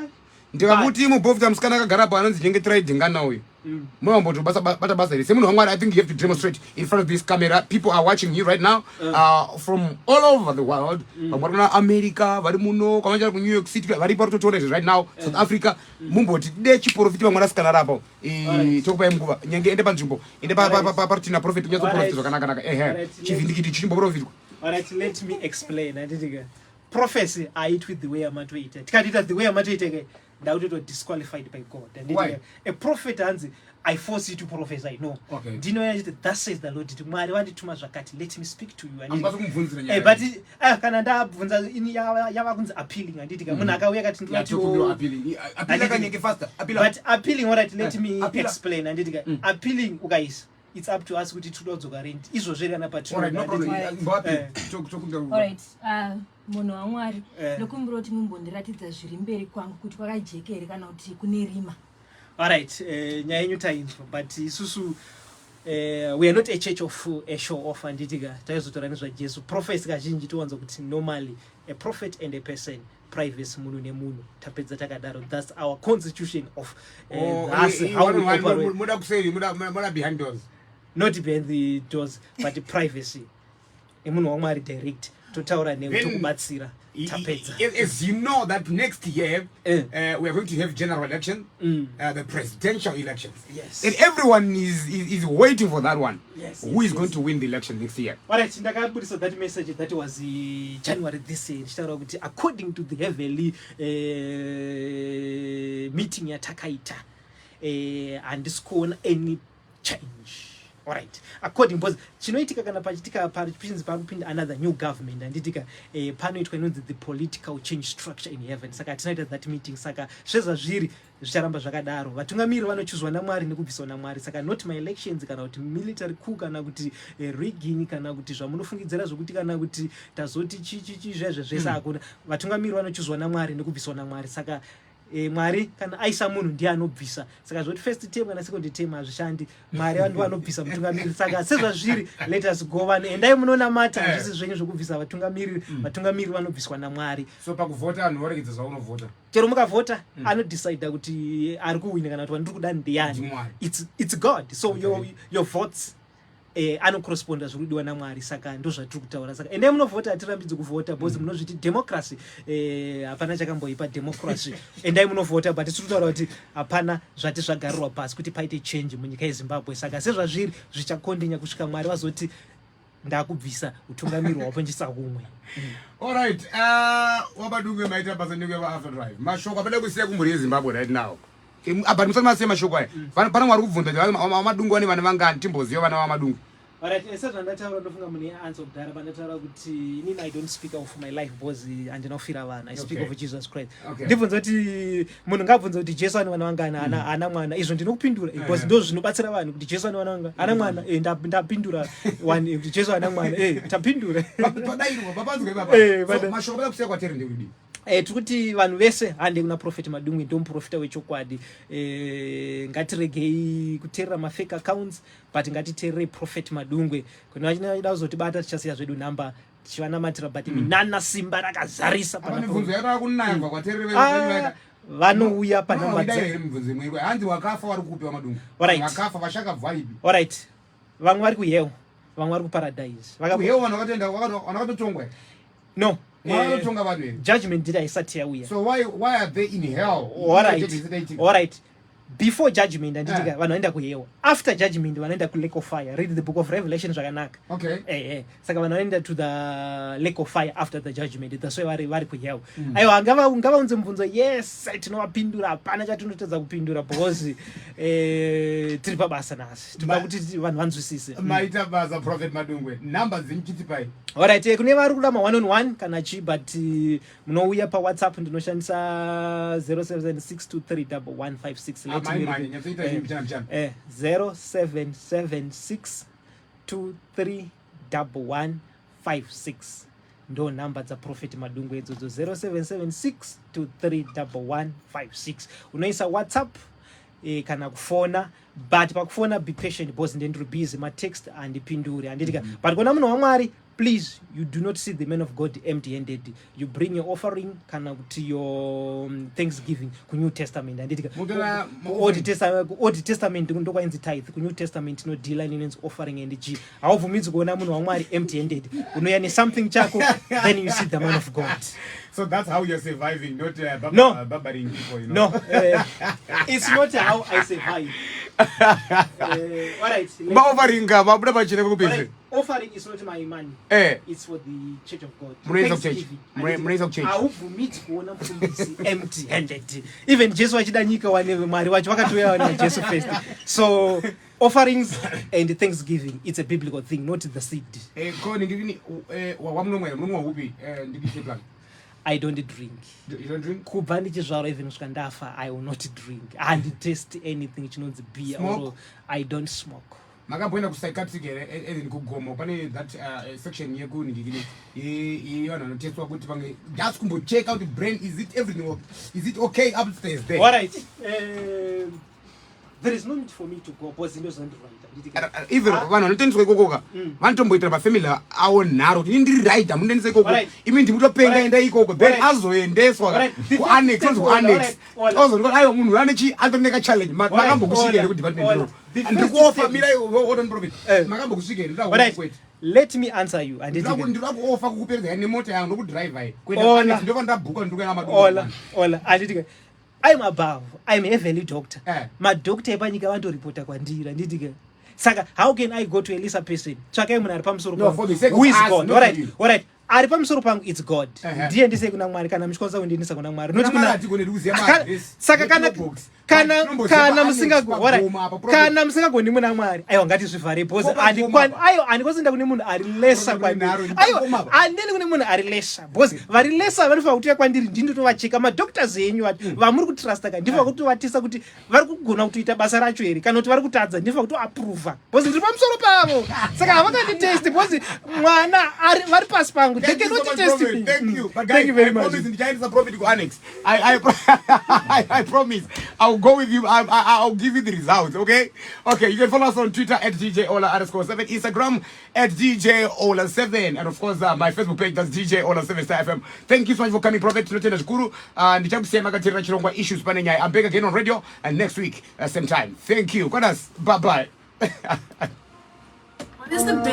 Ndikamuti muprofita musikana akagara pa anonzi chengeterai dhingana uyu. Munomboto bata basa here. Semunhu waMwari, I think you have to demonstrate in front of this camera. People are watching you right now from all over the world. Vari kuna America, vari muno, kwamachari ku New York City, vari paritotora izvi right now, South Africa. Mumboti de chiprofiti vamwe vasikana rapo. Tokupai nguva. Nyenge ende panzvimbo. Ende parutina prophet kunyaso profit zvakanaka. Chivhindikiti chimboprovitwa. Alright, let me explain. Prophecy I eat with the way I'm atoita. Tikatita the way I'm atoita ndautoto disqualified by God. And a prophet hanzi I force you to prophesy. No. Okay. Do you know that says the Lord? Let me speak to you. I'm going to but Canada appealing and but appealing, all right, let me explain and appealing, guys. It's up to us to do rent. Iso zveri ana patro. All right, no problem. All right. Munhu waMwari ndokumbira kuti mumbondiratidza zviri mberi kwangu kuti kwakajekere kana kuti kune rima. All right, nyaya yenyu tainzwa, but isusu we are not a church of a show off and nditika taizotora nezvajesu. Prophets kazhinji towanza kuti normally a prophet and a person privacy munhu nemunhu tapedza takadaro. That's our constitution of us, how we operate. Muda kusei muda behind doors. Not behind the doors, but the privacy. Emunhu waMwari direct totaura nekubatsira tapedza. As you know that next year we are going to have general election, the presidential elections. Yes. And everyone is waiting for that one. Yes. Who is going to win the election next year? All right, ndakabudisa that message that was January this year. According to the heavenly meeting yatakaita and scorn any change. All right, according because chinoitika kana pachitika paripinda another new government and nditika panoitwa inonzi the political change structure in heaven. Saka tinoita that meeting, saka zveza zviri zvicharamba zvakadaro. Vatungamiri vanochuzwa naMwari nekubviswa naMwari. Saka not my elections kana kuti military coup kana kuti rigging kana kuti zvamunofungidzira zvokuti kana kuti tazoti zvezve zvese hakuna. Vatungamiri vanochuzwa naMwari nekubviswa naMwari. Saka Mwari kana aisa munhu ndiye anobvisa. Saka zvoti first term kana second term hazvishandi. Mwari vanhu vanobvisa mutungamiri. Saka sezva zviri, let us govern. Endai munoona mata hazvisi zvenyu zvokubvisa vatungamiri. Vatungamiri vanobviswa naMwari. So pakuvhota anhu varegedza zvaunovhota. Chero mukavhota anodecide kuti ari kuwina kana kuti ndiri kuda ndiyani. It's God. So your votes anocorresponda zvokudiwa naMwari. Saka ndo zvatiri kutaura. Saka endai munovhota, hatirambidzi kuvhota because munozviti democracy hapana chakamboipa democracy. Endai munovhota, but tiri kutaura kuti hapana zvati zvagarirwa pasi kuti paite change munyika yeZimbabwe. Saka sezva zviri zvichakondenya kusvika Mwari vazoti ndakubvisa utungamiri hwaponjisa kumwe. All right, Madungwe maita basa ndikwe after drive. Mashoko apeda kusiya kumhuri yeZimbabwe right now. Apa musati masiya mashoko aya. Pana mwari kubvunza Madungwe vane vana vangani timboziva vana vaMadungwe. All right, ndataura ndofunga mune answer kudhara pandataura kuti inini I don't speak of my life because andinofira vanhu. I speak of Jesus Christ. Ndibvunza kuti munhu ngabvunza kuti Jesu ane vana vangani ana mwana. Izvo ndinokupindura because ndo zvinobatsira vanhu kuti Jesu ane vana vangani ana mwana. Ndapindura one kuti Jesu ana mwana. Tapindura. Padairwa papanzwe baba. So mashoko apeda kusiya kwatiri ndikudi. Tikuti vanhu vese hande kuna prophet Madungwe ndomuprofita wechokwadi. Ngatiregei kuteerera mafake accounts but ngatiteerere prophet Madungwe. Kuna vachida kuzotibata tichasiya zvedu namba tichivanamatira but minana simba rakazarisa panabvunzo yara kunayangwa kwateerere vanouya panamba hanzi wakafa vari kupi waMadungwe. Wakafa vashaka bvaripi. All right, vamwe vari kuhell, vamwe vari kuparadise. Kuhell vanhu vakatenda vakatotongwa. No. Judgment did I sat here. So why are they in hell? All right. Before judgment and vanoenda kuhell. After judgment vanoenda ku lake of fire. Read the book of Revelation zvakanaka. Okay. Saka vanoenda to the lake of fire after the judgment. That's why vari kuhell. Aiwa ngava unze mubvunzo yes tinovapindura hapana chatinotedza kupindura because tiri pabasa nasi. Toda kuti vanhu vanzwisise. Maita basa prophet Madungwe. Numbers zinchitipai. All right, kune vari kuda ma 1-on-1 kana chi but munouya pa WhatsApp ndinoshandisa 0776231156. 0776231156 ndo namba dza prophet Madungwe idzodzo 0776231156. Unoisa WhatsApp kana kufona but pakufona be patient because ndendiri busy ma text andipinduri anditika but kona munhu waMwari please you do not see the man of God empty-handed. You bring your offering kana kuti your thanksgiving ku New Testament anditika Old Testament ndokwainzi tithe ku New Testament no deal in offering and g hauvumidzi kuona munhu waMwari empty-handed. Unoya ne something chako then you see the man of God. So that's how you're surviving, not no barbering people, you know. No, it's not how I survive. Alright. Offering babuda pachine kupese. Offering is not my money. It's for the Church of God. Mreza kuchechi. Auvumiti kuona mufundisi empty-handed. Even Jesu achida nyika wane mari wacho vakatouya wane Jesu first. So offerings and thanksgiving, it's a biblical thing, not the seed. I don't drink. You don't drink? Kubva ndichizvarwa even kusvika ndafa, I will not drink. And taste anything chinonzi beer. Or I don't smoke. Makamboenda kupsychiatric even kugomo pane that section yekuningikini iyona noteswa kuti pange just kumbo check out the brain, is it everything, is it okay upstairs there? All right. There is no need for me to go because it doesn't right. Even vanhu vanotendiswa ikokoka vanotomboitira pafamily awo nharo kuti ndiri right amunendisa ikoko imi ndimutopenga enda ikoko then azoendeswa kuannex kuannex ozoti aiwa munhu ane chi antoneka challenge makambokusvikere kudepartment ndikuofa mira oton profit makambokusvikere ndakwete. Let me answer you. And ndinoda kuofa kukuperedza nemota yangu nokudrive kuenda ndova ndabhuka ndikuenda madoko. Ola anditi I'm above. I'm a value doctor. My doctor epanyika vantoripota kwandira nditi saka how can I go to a lesser person? Tsvakai munhu ari pamusoro pangu. Who is God? All right. Ari pamusoro pangu, it's God. Ndiye ndise kuna Mwari kana muchikwanisa kundiendesa kuna Mwari. Noti kuna saka kana musingagoni muna Mwari. Aiwa ngatizvivhare pose andikosenda kune munhu ari lesa kwandiri. Aiwa andeni kune munhu ari lesa. Because vari lesa vanofanira kuuya kwandiri ndindotovacheka madoctors enyu vamuri kutrasta ka ndifa kutovatisa kuti vari kugona kutoita basa racho here kana kuti vari kutadza ndifa kutoapprova. Because ndiri pamusoro pavo. Saka havakanditesti because mwana vari pasi pangu. They cannot test me. Thank you. But Thank you very much. I promise. I'll go with you. I'll give you the results. Okay. You can follow us on Twitter at DJ_Ola_7, Instagram at DJ_Ola7, and of course my Facebook page, that's DJ_Ola7 StarFm. Thank you so much for coming, Prophet. I'm back again on radio and next week same time. Thank you. Bye bye. What is the best way